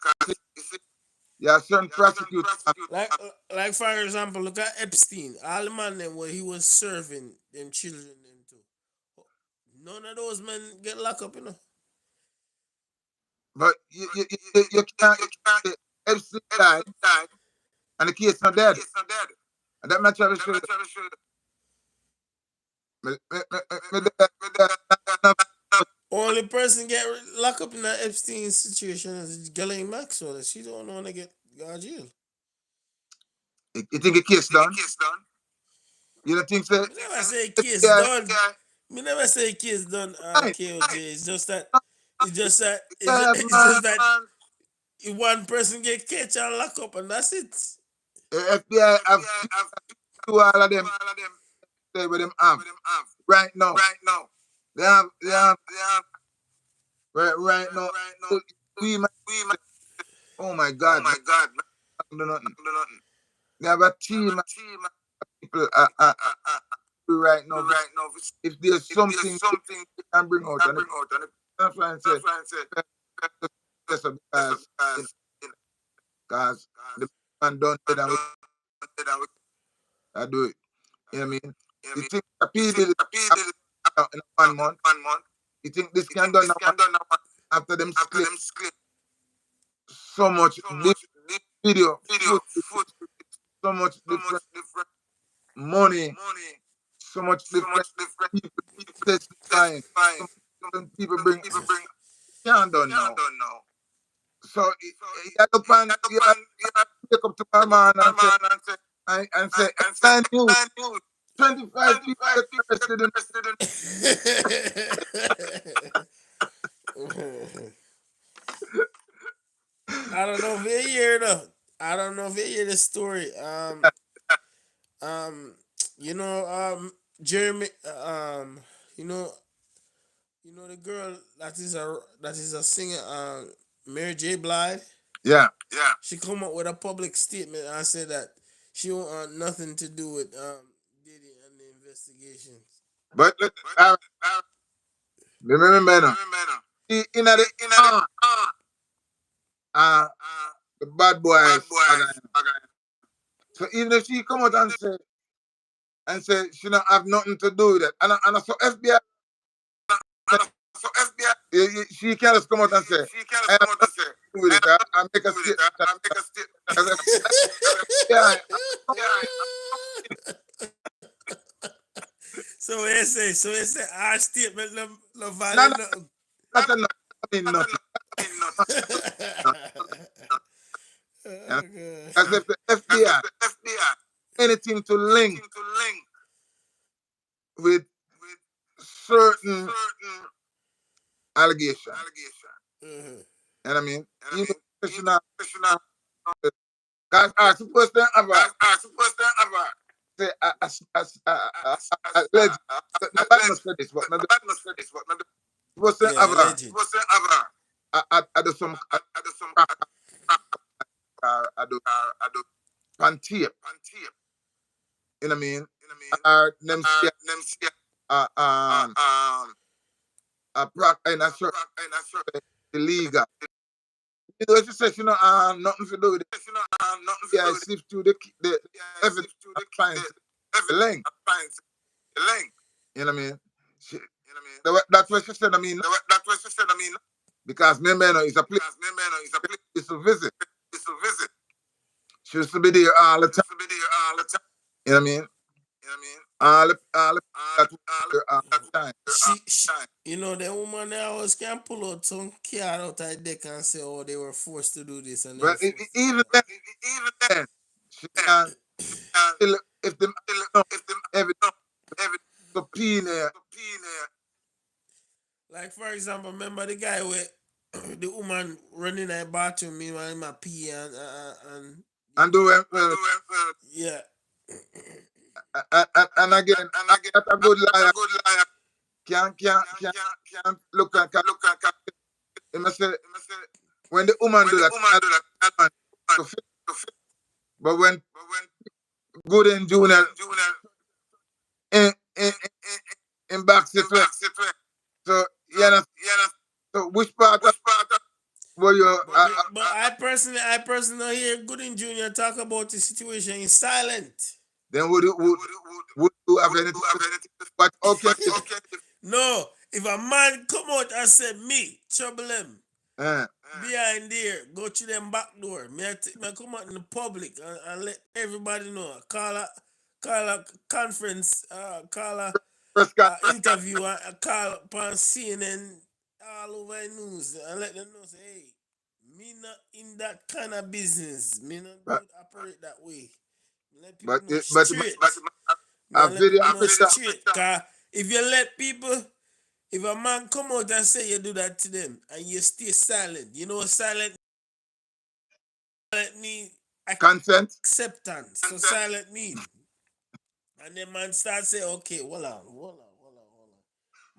you have certain prosecutors. Like for example, look at Epstein. All the man them where he was serving them children them too. None of those men get locked up, But you can't say Epstein died and the case not dead. And that much I will show you. Only person get locked up in that Epstein situation is Ghislaine Maxwell. She don't want to get out of jail. You think a case done? You don't think so? Me never say case Yeah, done. Me never say case done. right. KOJ. Yeah, It's man. just that if one person get catch and lock up and that's it. The FBI have to all of them say what them have right now. They have right now. We might, oh my God, man, do nothing. They have a team of people right now. If there's something they can bring out, and that's why I say because because the man done it and we I do it. You know what I mean? You think the P.Diddy in 1 month? You think this can done now after them split so much video, foot, so much different money, so much different people testifying, so much different people bring can't done now. So you look and you wake up tomorrow morning and say, and news, 25 people get arrested in I don't know if you hear though. I don't know if you hear the story. Um, you know, Jeremy. You know, the girl that is a singer. Mary J. Blige. yeah. She come up with a public statement and said that she don't want nothing to do with Diddy and the investigations. But remember now, in the uh, the bad boys. So even if she come out and say she don't have nothing to do with it, and so FBI, she can't just come out and say I have nothing to do with it. I make a statement. As FBI, So they say our statement no no, value no, nothing. that's not I mean nothing. Oh, And as God. if the FBI anything to link with certain allegation. Mhm. And I mean, even professional guys are supposed to have a say alleged. The bad must say this, but not the Você Yeah, alleged. I do some crack I do pan tape, you know what I mean? Them see uh, um and I sure illegal. You know, she said, nothing to do with it. Yeah, I sift through the evidence and find the link. You know what I mean? She, that's what she said. I mean, because Memeno is a place is to visit. She used to be there all the time. You know what I mean? All the that was there all the time. She, you know, the woman there always can pull out some card out of deck and say, oh, they were forced to do this and they were But forced to do even that. then, she can still, if the evidence subpoena, Like, for example, remember the guy with the woman running a bathroom, meanwhile, in my pee and and do yeah. and again, that a good liar can look and he must say when the woman do that, man to fix. But when good in junior in back it way. So yeah, so which part of were you But I personally don't hear Gooding Jr. talk about the situation in silent. then would you have anything to but okay No, if a man come out and say me trouble him uh, behind there, go to them back door. Me come out in the public and let everybody know. Call a conference, call a press con interview, call upon CNN all over the news and let them know say, hey, me not in that kind of business. Me not do but it operate that way. Let people but know but straight. a Man, let video people know picture straight. Cause if you let people, if a man come out and say you do that to them and you stay silent, you know what silent mean? consent Acceptance. So silent mean. And then man start say, okay, hold on.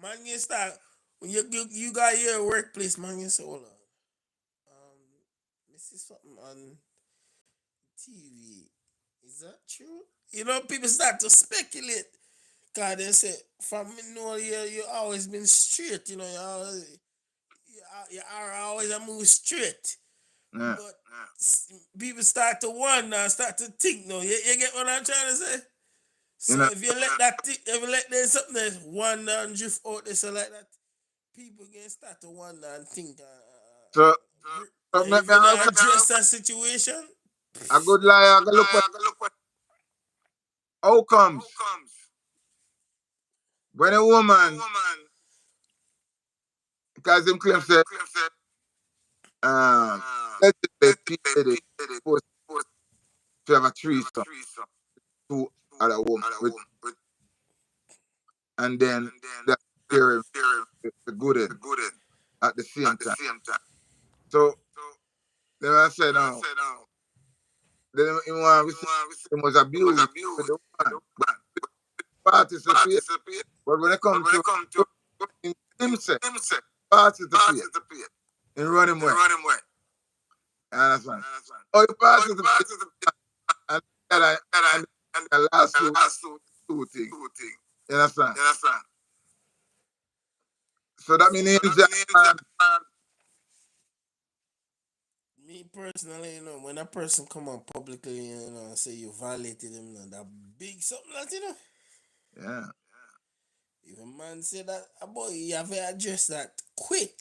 Man, you start when you got your workplace, man, you say, hold on. This is something on TV. Is that true? You know, people start to speculate. Cause they say, from me know you always been straight, you know, you are always a move straight. yeah. But people start to wonder and start to think, no, you get what I'm trying to say? You So know if you let that if you let there's something that wonder and drift out there so like that, people can start to wonder and think. so so And make if me you answer not address that situation, a good liar go look what outcomes when a woman because him claim say allegedly P.Diddy supposed to have a threesome two other woman with and then that hearing the good end at the same time. So then I said, then he want to say he was abused with the woman, but participate. But when it comes to himself, participate in running away. You understand? Oh, you participate and and the last two things. You understand? So that means me personally, you know, when a person come on publicly, you know, say you violated him, you know, that big something that you know. yeah. If a man say that, boy, you have to address that quick.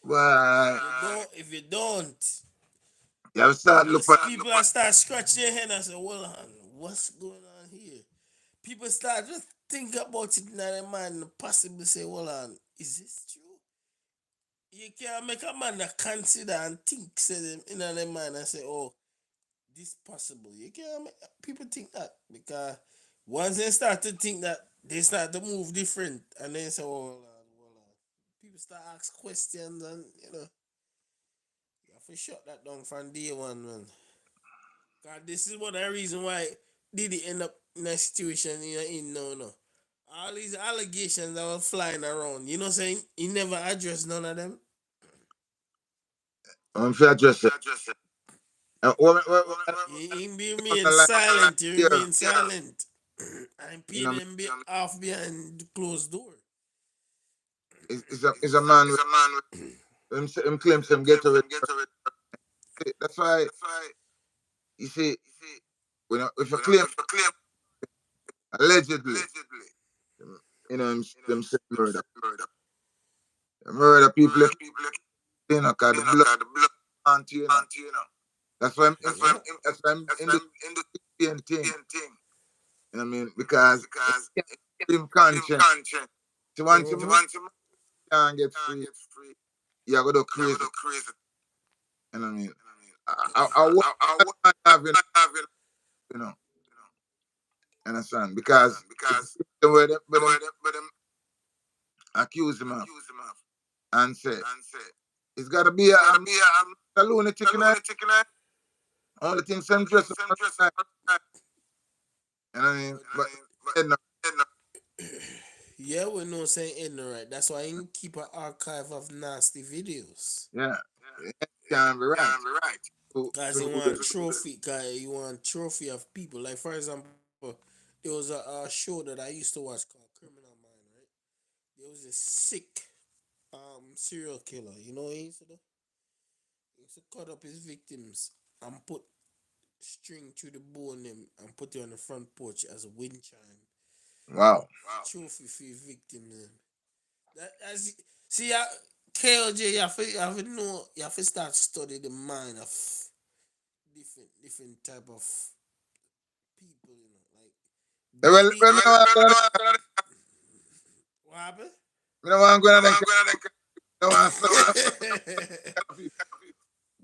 Well, If you don't, you have to start look for people are start scratching their head and say, well, what's going on here? People start to think about it in their mind and possibly say, well, is this true? You can't make a man that consider and think say them in their mind and say, oh, this possible. You can't make people think that because once they start to think that, they start to move different and then say, oh, people start ask questions and you have to shut that down from day one, man. God, this is one of the reason why Diddy end up in a situation in now. No. All these allegations that were flying around, you know, saying he never addressed none of them. I'm fair address it. He What remained I like silent. He here, remained silent, and you paid know, them off behind the closed door. is a man with him claims him get away. That's why you see when if you claim allegedly, you know, them say murder people, you know, cause the blood can't, you know. That's why Yeah. that's why I'm in the same thing. You know what I mean? Because him conscience. So once you Uh-huh. can't get free, you're gonna go crazy. You know what I mean? I want that man having, you know, understand? Because if you see the way them accuse him of and say it's gotta be a lunatic in it. Only thing some dress up, you know what I mean? But But head no, yeah, we know saying ignorant. That's why he keep an archive of nasty videos. yeah, it can't be right. Cause he To do want this. trophy. Cause he want trophy of people. Like for example, there was a show that I used to watch called Criminal Mind. Right? There was a sick serial killer. You know what he used to do? He used to cut up his victims and put string through the bone them and put it on the front porch as a wind chime. Wow. Trophy for his victims. That as see, KLJ, you have to know, you have to start study the mind of different type of people. You know, like Diddy. Well, me no want go What happened? me no want go on them. No want study no people.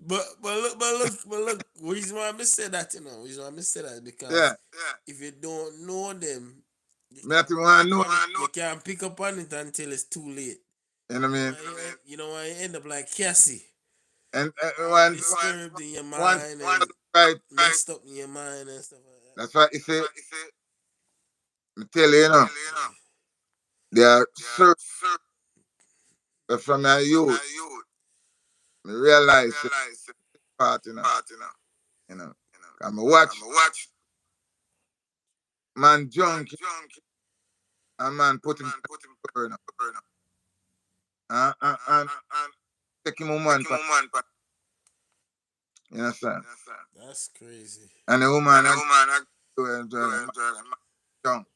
but look. Reason why I say that, you know, reason why I say that Yeah, because if you don't know them, me not even want to know. you can't pick up on it until it's too late. You know what I mean? You know why you end up like Cassie, And all once disturbed in your once mind and right, messed up in your mind and stuff like that's why you say. Me tell you, you know, there are certain from my youth. Me realize the part, you know. I'm watch man junkie and man put him burner and take him woman, you understand? that. That's crazy. And the woman I do enjoy man junk.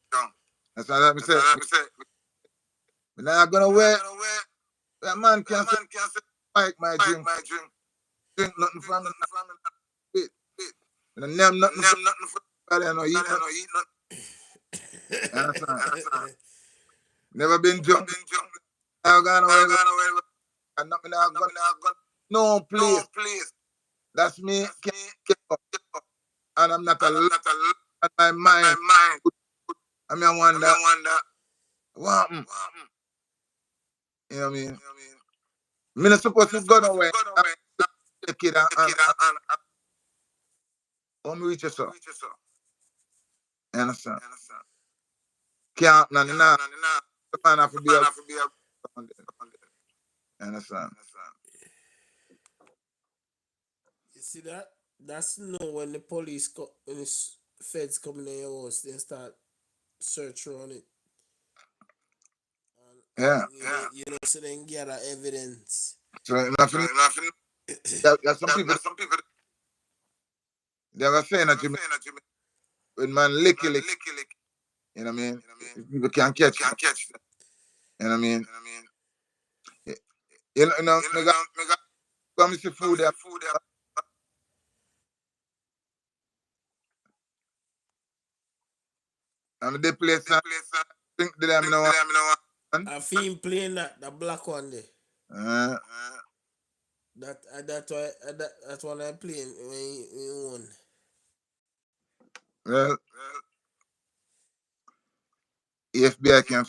That's why I say, me not gonna wait. That man can say, spike my drink nothing from me. Bit. And name nothing from me. I don't eat nothing. You understand? Never been drunk. Never gone away. And nothing I got. No place. That's me. Can't get up. And I'm not alone. And my mind. I mean, I wonder what happened. You know what I mean? Me not supposed to go nowhere. I'm a kid and I'm reach yourself. You understand? Can't none now. The man have to be a you understand? You see that? That's when the police when the feds come in your house, they start search on it, Yeah. you know, so they can gather evidence. So nothing. There's some people they were saying that you when man lick, you know what I mean? People can't catch them. You know what I mean? Me got come see food there. And the place and think that I'm no one. I feel him playing that black one there. Uh, That's what I'm playing when he won. well, FBI can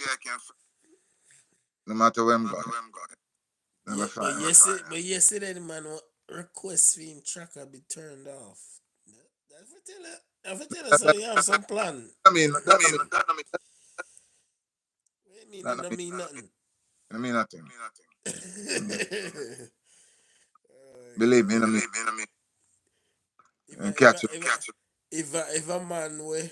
no matter where I'm going. Never Yeah, find. but yesterday the man request for him tracker be turned off. That's for tell you. I for tell you, so you have some plan. I mean, that I mean, It don't mean nothing. It don't mean nothing. I mean, Oh, believe me, it don't God. mean If and a, if a, catch it. if a, if a man where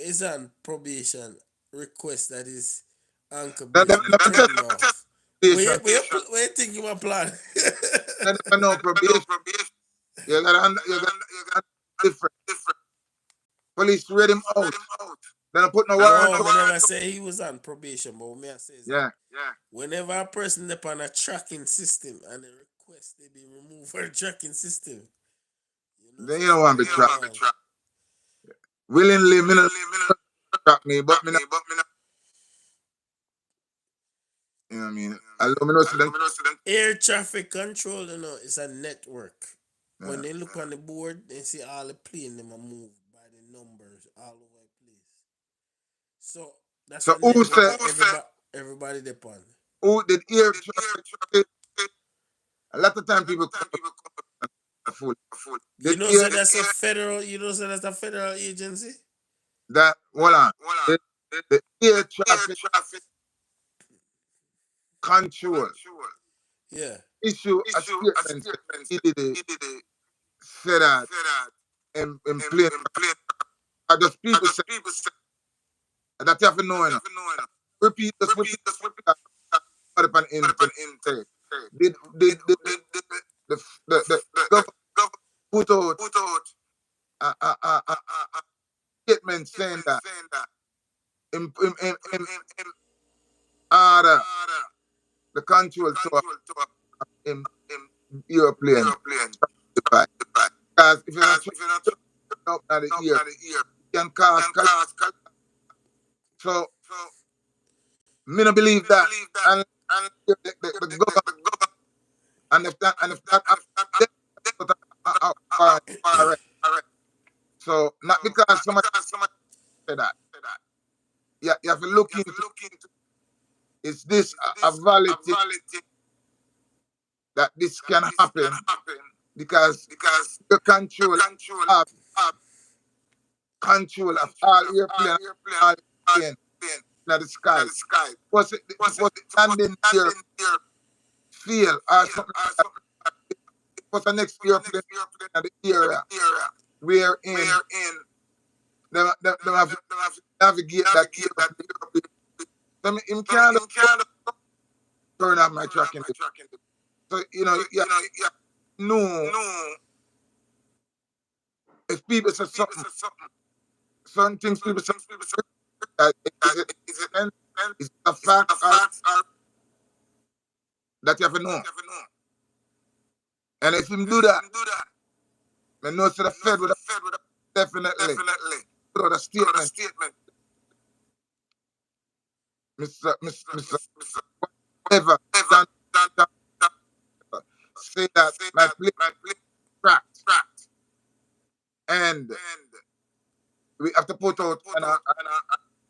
is on probation request that his ankle Them bracelet never tell taken off, probation. where you think you a plan? They never know probation. You got different. Police read him out. They don't put no warrant No, up. me never say he was on probation, but what me I say is that Yeah. whenever a person up on a tracking system and they request they be removed from the tracking system, you know, They so don't want to something be trapped. wrong. Willingly, me not trap me, but me not, you know what I mean? I love me know so them. Air traffic control, is a network. When Yeah. they look on the board, they see all the plane them a move by the numbers all over the place. So that's So a who network said, that everybody depend. who did ear traffic? A lot of time people come up fool. You Did know, ear so that's a federal. You know, so that's a federal agency. that, hold on. The air traffic control Yeah. issue a statement said he did it, say that in plain. I just people say that you have to know, Repeat this, repeat that. Put up an internet. Did the government put out a statement saying that in order the control to him airplane because if you're not up at the ear, it can cause so me not believe that and the government and if that they put warrant arrest. So not because somebody said that. You have to look into is this a valid thing that this can happen because the control of all airplane all plane in the sky. Was it landing gear fail or something like that? It was the next airplane in the area wherein them have to navigate that airplane. So him can't turn on my tracking. So no, if people say something, certain things people say, is it and is it a fact or that you have to know? And if him do that, I know to the Fed would definitely put out a statement, Mr. Whatever, John, say that my plane cracked, and we have to put out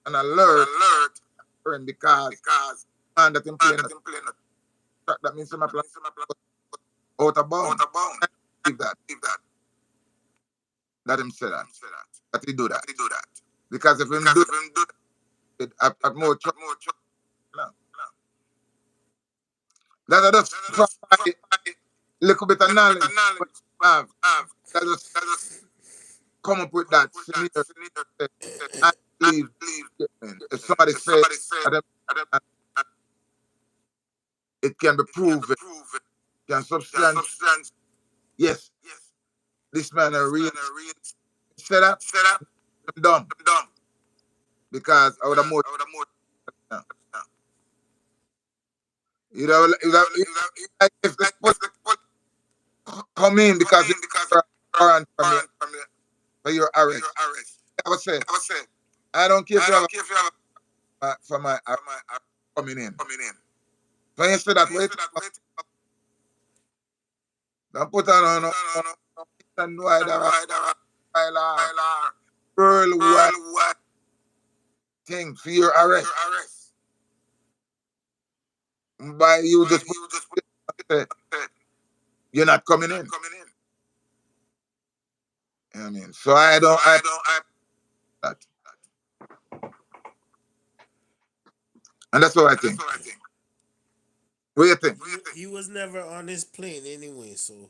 an alert because and that him plane track. That means my plane out of bound. I believe that him say that he do that because if him do it at more trouble, no. That's just from my little bit of knowledge but I have. That just come up with that scenario. I believe if somebody says that it can be proven, can substantiate, yes, this man a real set up, I'm dumb because I would have more. No. Like if the police come in because it's warrant for your arrest. I would say, I don't care if you have for my coming in. When you say that, wait, don't put on and wider worldwide thing for your arrest. By you just say you're not coming in. You know what I mean? So that. And that's what I think. What do you think? He was never on his plane anyway, so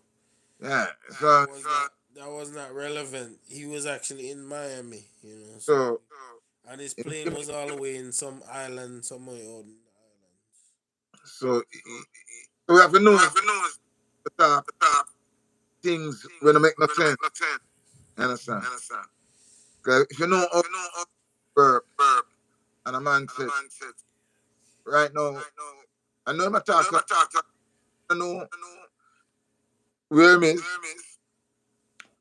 Yeah. that So was not that was not relevant. He was actually in Miami, you know. So so and his in plane was all the way in some island somewhere out in the islands. so we have to know the top things when it make no sense. You understand? Because if you know how verb and a man said right now, I know my talk, I know where him is,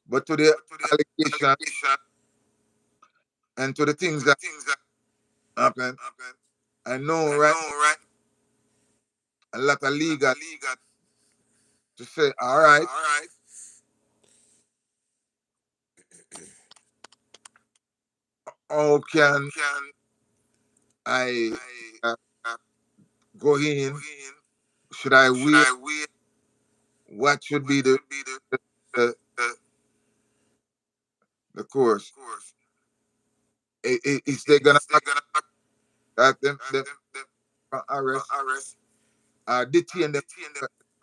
but to the allegation and to the things that happen, I know right a lot of legal to say, all right, how can I uh, go in? Should I wait? What should be the, the course? Is they gonna have them arrest detain them?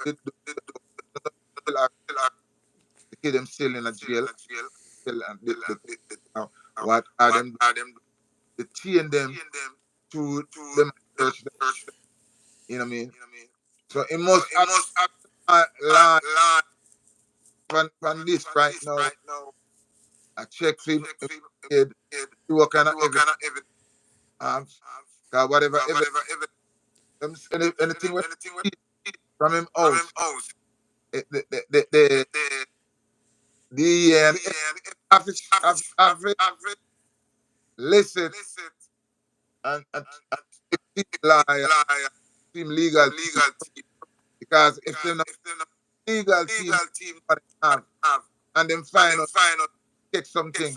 They, still are, they keep them still in a jail. Still, what are them detain them to them search them? You know what I mean? So it must have line from this right now. I check for him, head, see what kind of evidence have. Cause whatever evidence, anything we see from him house, the have it listen and keep lawyer, team legal team. Because if they're not legal team, what they have, and them find out, take something,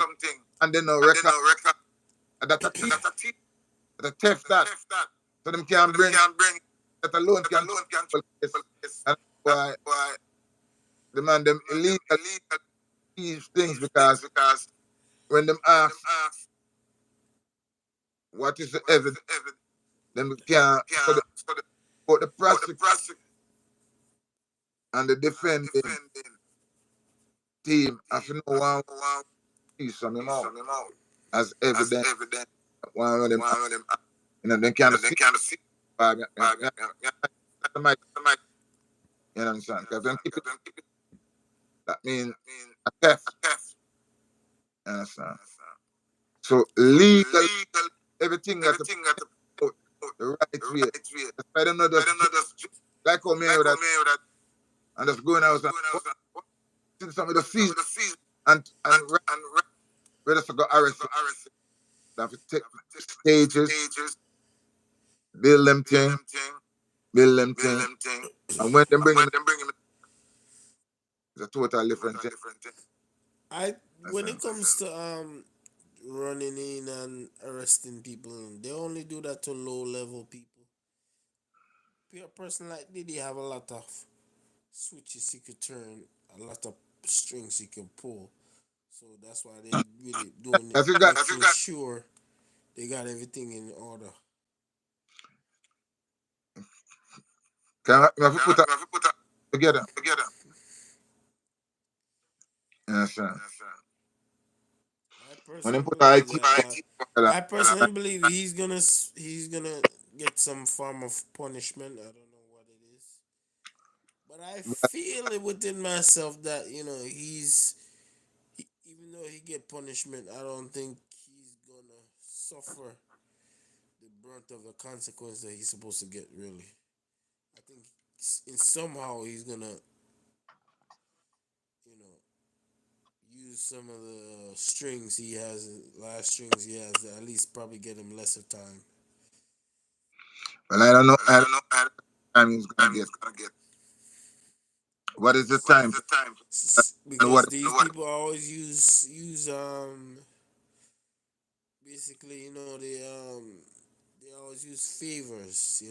and they no record, that a thief, that a theft that. So them can bring, that alone can trouble case. And why the man them illegal these things because when them ask what is the evidence, them can so the both the prosecutor and the defending team have to know one piece from him out as evidence. One of them, you know, they can't see the mic, you know what I'm saying? Because them keep it, that means a theft, you understand? So legal, everything got to put the right way. That's why them not just like how me with that and just going out and see some of the fees and we just got arrested. They have to take stages, build them thing, build them thing. And when them bring him, it's a total different thing. I That's when it comes to running in and arresting people, they only do that to low level people. A person like Diddy have a lot of switches he could turn, a lot of strings he can pull. So that's why they really doing it, If you got, making sure they got everything in order. can I have to put that together. You understand? I When they personally put the believe IT that. together, I personally believe he's gonna get some form of punishment. I don't know what it is, but I feel it within myself that even though he get punishment, I don't think he's gonna suffer the brunt of the consequence that he's supposed to get. Really, I think in somehow he's gonna you know use some of the strings he has, last strings he has, to at least probably get him lesser time. well, I don't know how time he's gonna get. What is the time? And Because what? these people always use basically they always use favors,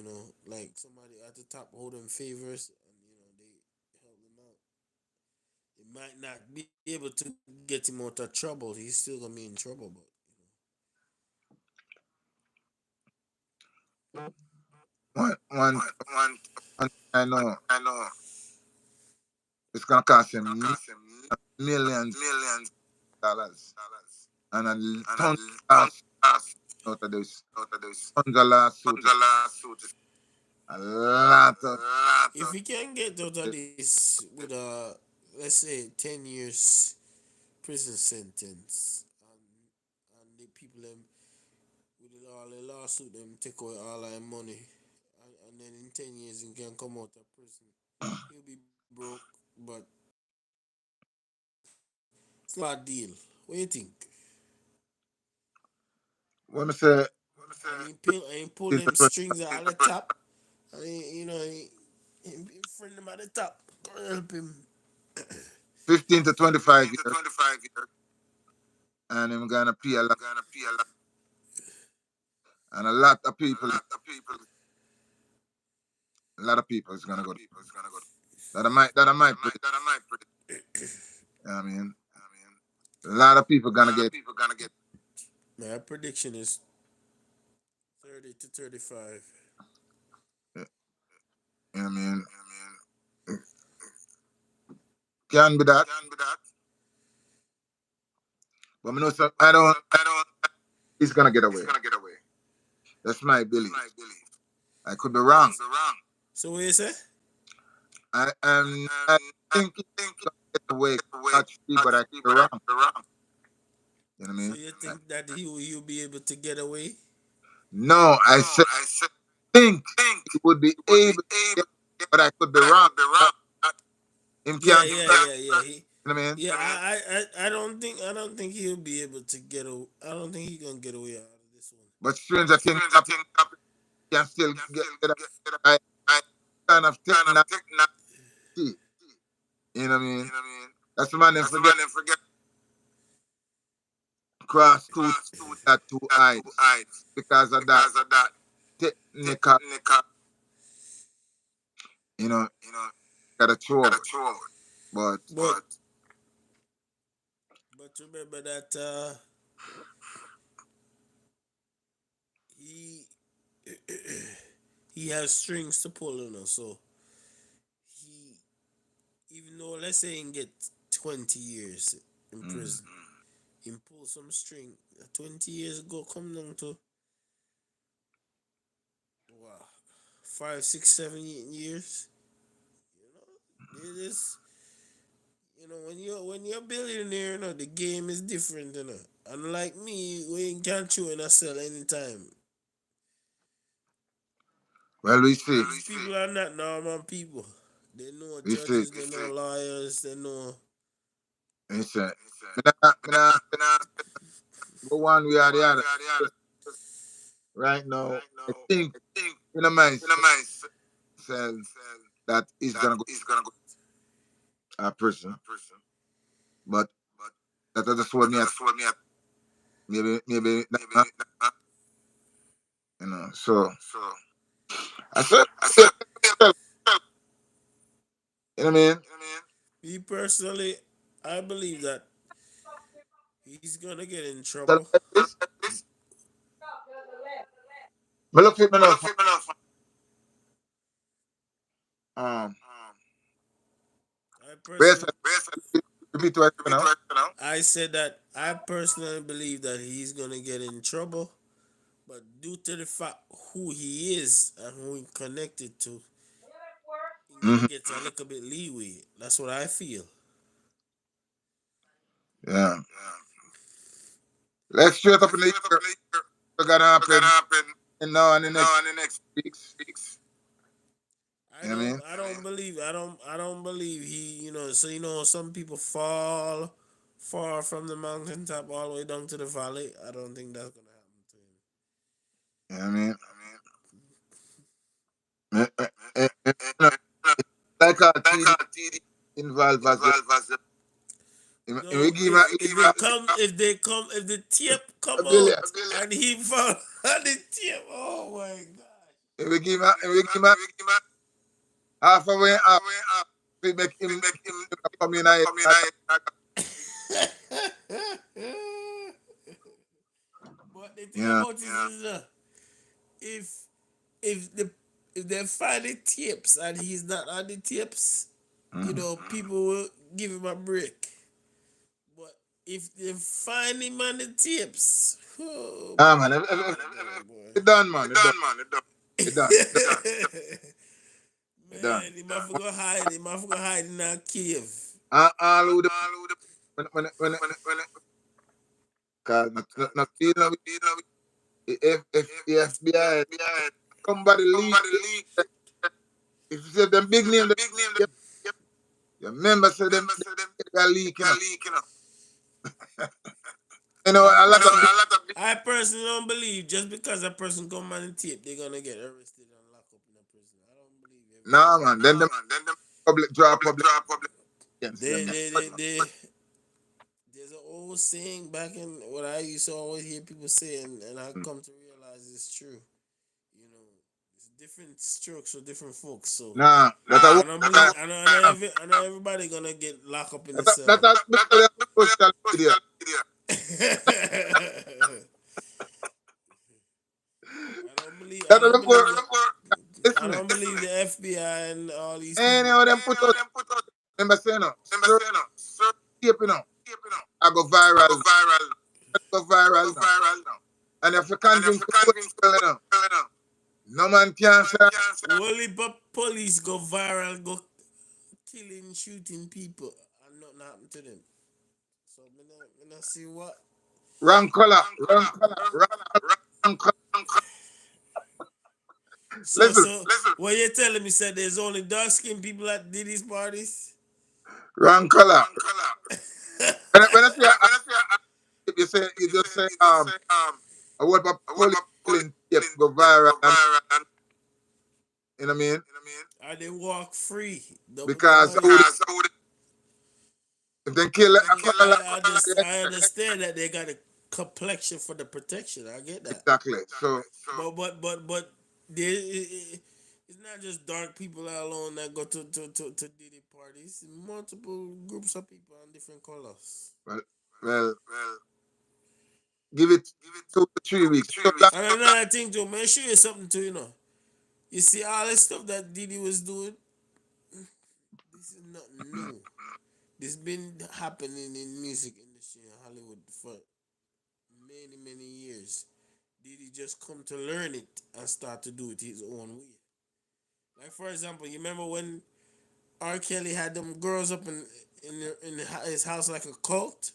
like somebody at the top hold them favors, and they help them out. It might not be able to get him out of trouble. He's still gonna be in trouble, but one, one I know it's gonna cost him millions of dollars and a ton of lawsuits out of this. Tons of lawsuits. A lot of If he can get out of this with a, let's say, 10 years prison sentence, and the people them with all the lawsuit them take away all our money, and then in 10 years he can come out of prison, he'll be broke, but it's not a bad deal. What do you think? when I say And he pull 15 to them 20, strings out of the top, and he friend him at the top, help him. 15 to 25 years, and I'm gonna pay a lot, and a lot of people is gonna go. That I might predict. You know what I mean, a lot of people gonna get. My prediction is 30 to 35. You know what I mean, can be that, but I know some. I don't. He's gonna get away. That's my belief. I could be wrong. So what you say? I think he's gonna get away touch but I could be wrong. You know what I So mean? you think that he'll be able to get away? No, I said think he would be able to get, but I could be wrong. Him Yeah, can't do yeah, that. yeah, yeah. You know what I mean? Yeah, I don't think he'll be able to get. I don't think he's gonna get away out of this one. But stranger things happen. He can still get a kind of technology. You know what I mean? That's the man them forget cross two eyes because of that technical. You know, got a throw. But But remember that he he has strings to pull, so he, even though let's say he get 20 years in mm, prison, he pull some string. 20 years ago, come down to wow, 5, 6, 7 years. It is, when you're a billionaire, the game is different, Unlike me, we can chew in a cell anytime. well, we see. These people are not normal people. They know We see. judges, they know lawyers, they know. We see. Me nah go one way or the other. Right now, I think in myself that he's gonna go to prison. But that just what me at maybe so I said you know what I mean? Me personally, I believe that he's gonna get in Tell trouble. me this. Me look fit me now. Um I where personally, said repeat what you now? I said that I personally believe that he's gonna get in trouble, but due to the fact who he is and who he connected to, he's gonna Mm-hmm. get a little bit leeway. That's what I feel. Yeah. Let's straight up in the year what's gonna happen in now and the next weeks. You know what I mean? I don't believe he, so some people fall far from the mountaintop all the way down to the valley. I don't think that's gonna happen to him. You know what I mean? You know, like a TD involved as we No, give him if the tape a come billion. out and he fall on the tape, oh my If we give him half a way up, we make him come in here. god. But the thing Yeah. about it is, if if the if they find the tips and he's not on the tips, Mm. people will give him a break. But if they find him on the tips, oh Ah, boy, man. boy, It done, man. It done. It done. It done. boy. It done. Man, he might go hide. He might go hide in a cave. All who the when cause not feel no if the FBI somebody leak if you say them big name them, you remember say them they are leaking up. You know I a lot of person, big I personally don't believe just because a person come on the tape, they're gonna get arrested and locked up in a prison. I don't believe everybody. nah man. Then them public draw public against They, them. they, they, they. There's an old saying back in what I used to always hear people say, and I come to realize it's true. You know, it's different strokes for different folks. So Nah, that I I don't believe. I know everybody gonna get locked up in the that cell. I before the social media. I That I don't before believe that. I listen me. don't believe the FBI and all these Any people. of them put out remember saying no, sir tape you know. I go viral now. I go viral now. And if you convince people you know, no man can say Only but police go viral, go killing, shooting people, and nothing happened to them. So me not see what. wrong color, wrong color, wrong color. So Listen, so what you telling me said there's only dark skinned people at Diddy's parties? wrong color. When I say you say you just say a word of police killing tape go viral and you know what I mean? And they walk free. The Because money. who if they kill a color I understand that they got a complexion for the protection. I get that. exactly. So But there, it's not just dark people alone that go to Diddy parties. Multiple groups of people on different colors. well, well give it 2 to 3 weeks. So that, And another thing too, man, show you something too, You see all the stuff that Diddy was doing, this is nothing new. This been happening in music industry in Hollywood for many years. Diddy just come to learn it and start to do it his own way. Like for example, you remember when R. Kelly had them girls up in his house like a cult?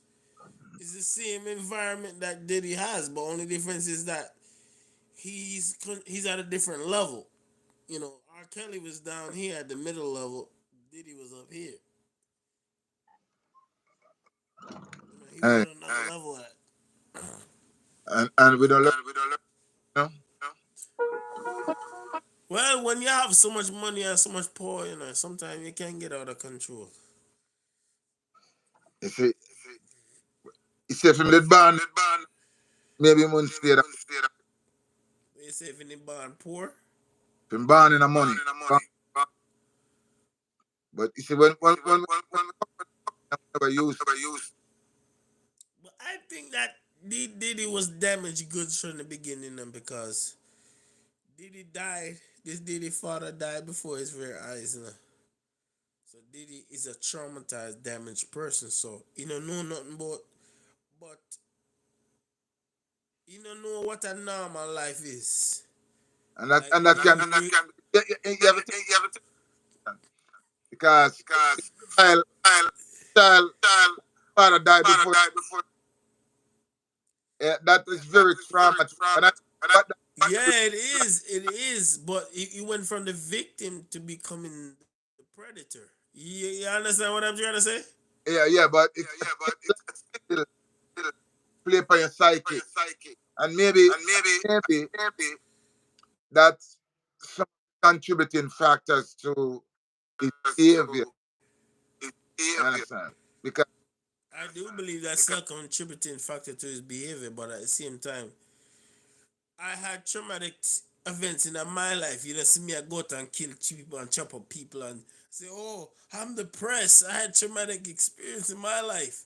It's the same environment that Diddy has, but only difference is that he's at a different level. R. Kelly was down here at the middle level. Diddy was up here. He was hey, on another level at. and we don't learn, you know? Well, when you have so much money and so much power, sometimes you can get out of control. You see, you see if him did ban, maybe he wouldn't stay that. They say if any born poor. If him ban in the money. But you see, when never use, But I think that Diddy was damaged goods from the beginning, because Diddy died. This Diddy father died before his very eyes. So Diddy is a traumatized, damaged person. So he don't know nothing but he don't know what a normal life is. Like and that can be, you have to think because child, child, father died before, that is very traumatic. And I, but yeah, it is. It is. But he went from the victim to becoming the predator. You understand what I'm trying to say? yeah, but it's still play for your psyche. And maybe that's some contributing factors to his behavior. You understand? Because I do believe that's a contributing factor to his behavior, but at the same time, I had traumatic events in my life. You know, see me I go out and kill people and chop up people and say, "Oh, I'm depressed." I had traumatic experience in my life.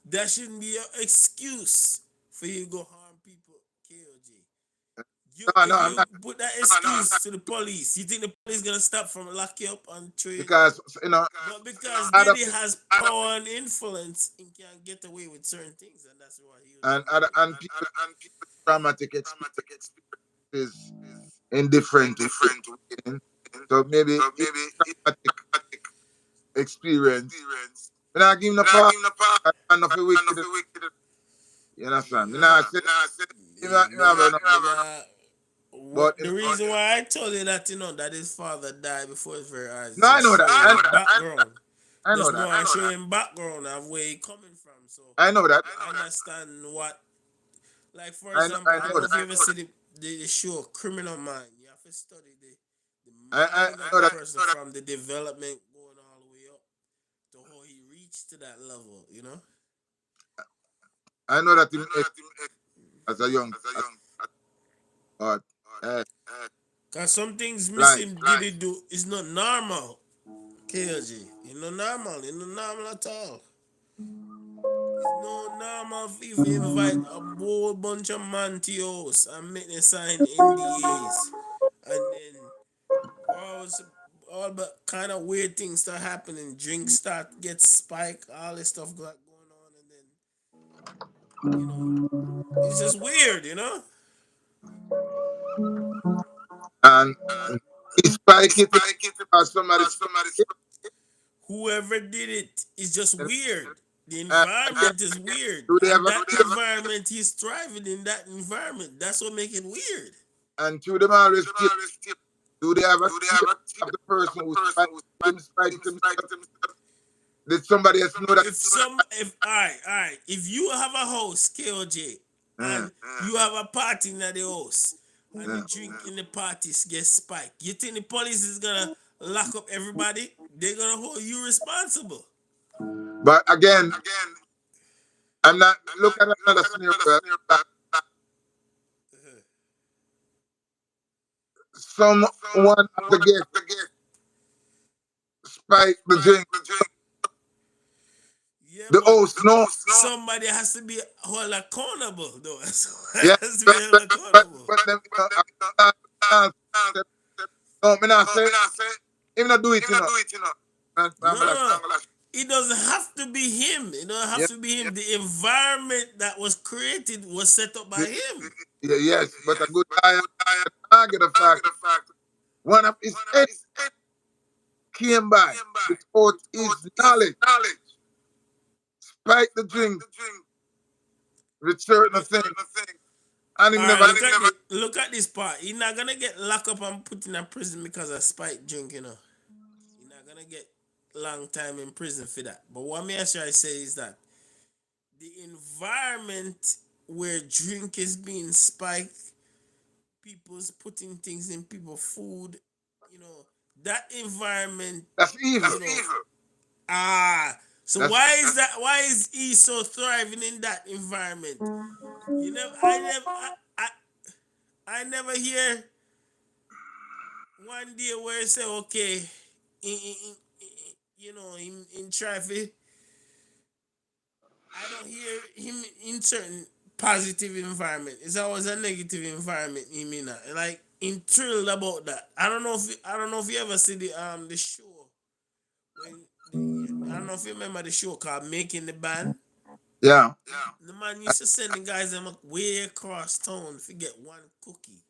That shouldn't be an excuse for you to go harm people. KOG. You No, if no, I'm you not. put that excuse to the police, you think the police gonna stop from lock you up and throw you in jail? Because, you know, But because other Diddy people has power and influence, he can get away with certain things, and that's why he was and able other to. and people traumatic experiences in different ways. So maybe it's traumatic experience. When I give him the power, I'm not feel wicked. You understand? Me Yeah, nah say yeah, him have enough, but the reason why I told you that, that his father died before his very eyes is no, I just know that. show you background. I know Just that. know I show him background of where he coming from. So I know that. you understand what, like for I know, example, I I don't know know that. if you ever see the show Criminal Mind. You have to study the I mind of know a that. person from the development going all the way up to how he reached to that level. I know that him as a young, but eh, Cause some things life. missing did it do is not normal. KLG, it's not normal. It's not normal at all. It's no normal if you invite a whole bunch of man to your house and make them sign NDAs, and then all all but kind of weird things start happening. Drinks start get spiked, all this stuff got going on, and then you know it's just weird. And he spike it because somebody spike it. Whoever did it is just And, weird. The again, environment is weird, do they and have a that environment he's thriving in that environment. That's what make it weird. and to them always keep, do they have a tape of the person who spike it himself? Did somebody else know that? If all right, if you have a house, KOJ, Uh, and you have a party in the house, and the uh. drink in the parties get spiked, you think the police is gonna lock up everybody? They're gonna hold you responsible. But again, I'm not. Look at another scenario. That someone of the guests spike the drink. Yeah, The but host, no. somebody has to be held accountable, though. Somebody Yeah, has to be held accountable. but them, no, me not say. Him not do it, you know. No, I'm no, gonna no. It doesn't have to be him. It doesn't have yeah, to be him. The environment that was created was set up by yeah, him. yes, but a good guy target the fact one of his head came by without his knowledge, spike the drink with certain things, and All him right, never. look at this part. He's not gonna get locked up and put in a prison because of spike drink. He's not gonna get long time in prison for that. But what me I try to say is that the environment where drink is being spiked, people's putting things in people's food, you know, that environment, That's evil. ah. So That's why is that? Why is he so thriving in that environment? You know, I never hear one day where you say, okay, in traffic, I don't hear him in certain positive environment. It's always a negative environment. You mean that? Like in thrilled about that. I don't know if you ever see the show when I don't know if you remember the show called Making the Band. yeah. The man used to send the guys them way across town to get one cookie.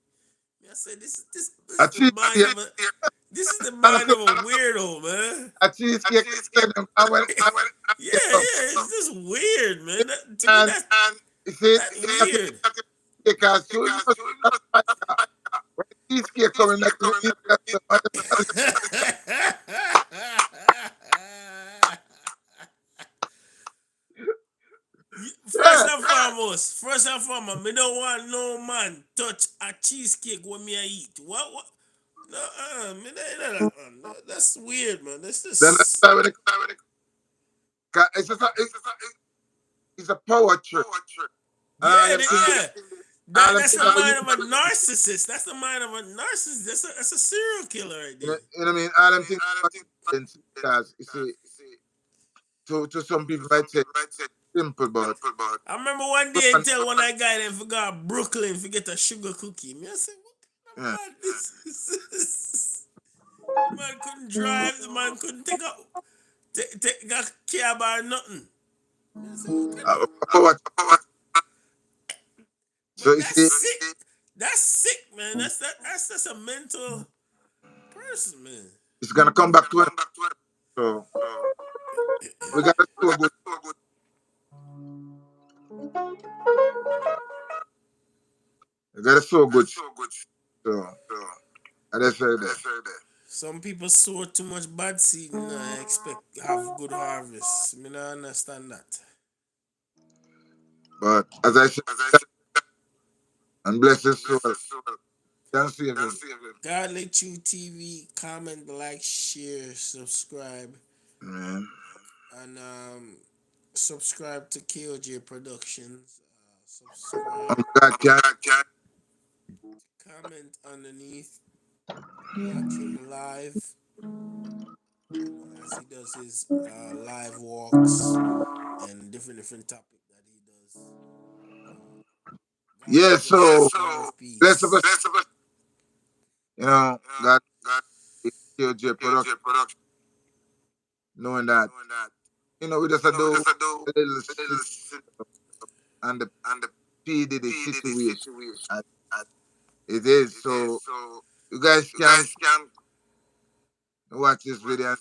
I said, this A is the cheese mind cake, of a this is the and mind of a weirdo, man. a cheesecake. And when Yeah, get up, yeah, it's just weird, man. To me, and you see, that's he has to weird. because so him knows when cheesecake coming, that he First yeah. and foremost, me don't want no man touch a cheesecake when me I eat. What? No, me, that's weird, man. That's Then just when it's just it's a power trip, and all yeah, them things, yeah. all them That's things the are the mind of a narcissist. That's the mind of a narcissist. That's a serial killer right there. you know what I mean. All them things because you see, to some people might say simple, but I remember one day and tell one of the guy them forgot Brooklyn forget a sugar cookie. Me I said, what kind of yeah, man this is? The man couldn't drive. The man couldn't take a cab or nothing. Me I said, what kind of? what, so But you that's see, sick. That's sick, man. That's just a mental person, man. it's gonna come back to it. So we gotta do a good. We gotta so good. So I just say that. Some people sow too much bad seed and I expect have good harvest. Me not understand that. But as I said, and bless his soul, can save him. God let you TV, comment, like, share, subscribe, Man. and subscribe to KOJ Productions. I'm Subscribe, God can. comment underneath, watch him live. As he does his live walks and different topic that he does. God Yeah, of so justice, God of bless of peace. us, God KJ production, knowing that, we just do a little and the P.Diddy situation as it is. So you guys can watch this video and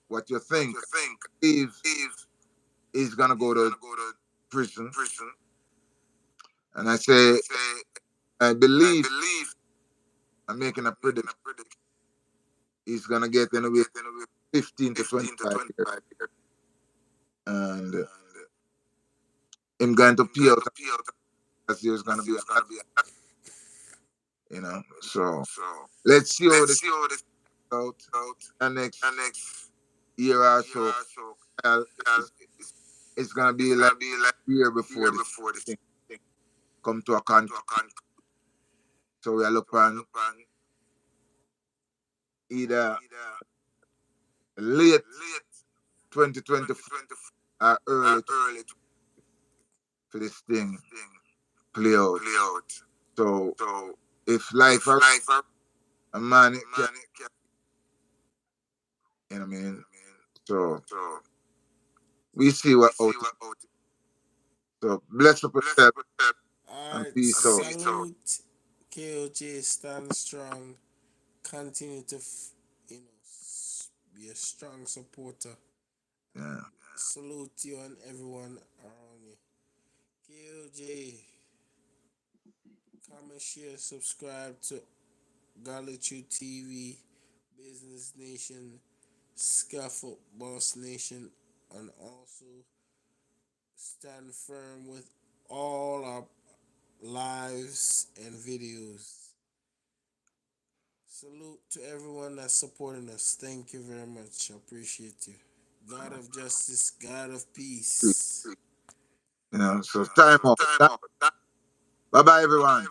what you think. If he's gonna go to prison, and I say I believe I'm making a prediction. He's gonna get anywhere 15 to 25 years, and him going to pay out as there's gonna be a So let's see how this out the next year or so. Well, it's gonna be like a year before this thing come to a conclusion. So we are looking either late 2024 or early for this thing play out. So if life are a man, it can, you know what I mean. So we see what out. So bless up yourself and Alright, peace out. salute. KOJ, stand strong. Continue to, be a strong supporter. Yeah. Salute you and everyone around you. KOJ, comment, share, subscribe to Galachu TV, Business Nation, Scaffold Boss Nation, and also stand firm with all our lives and videos. Salute to everyone that's supporting us. Thank you very much. I appreciate you. God of justice, God of peace. So time out. Bye bye, everyone.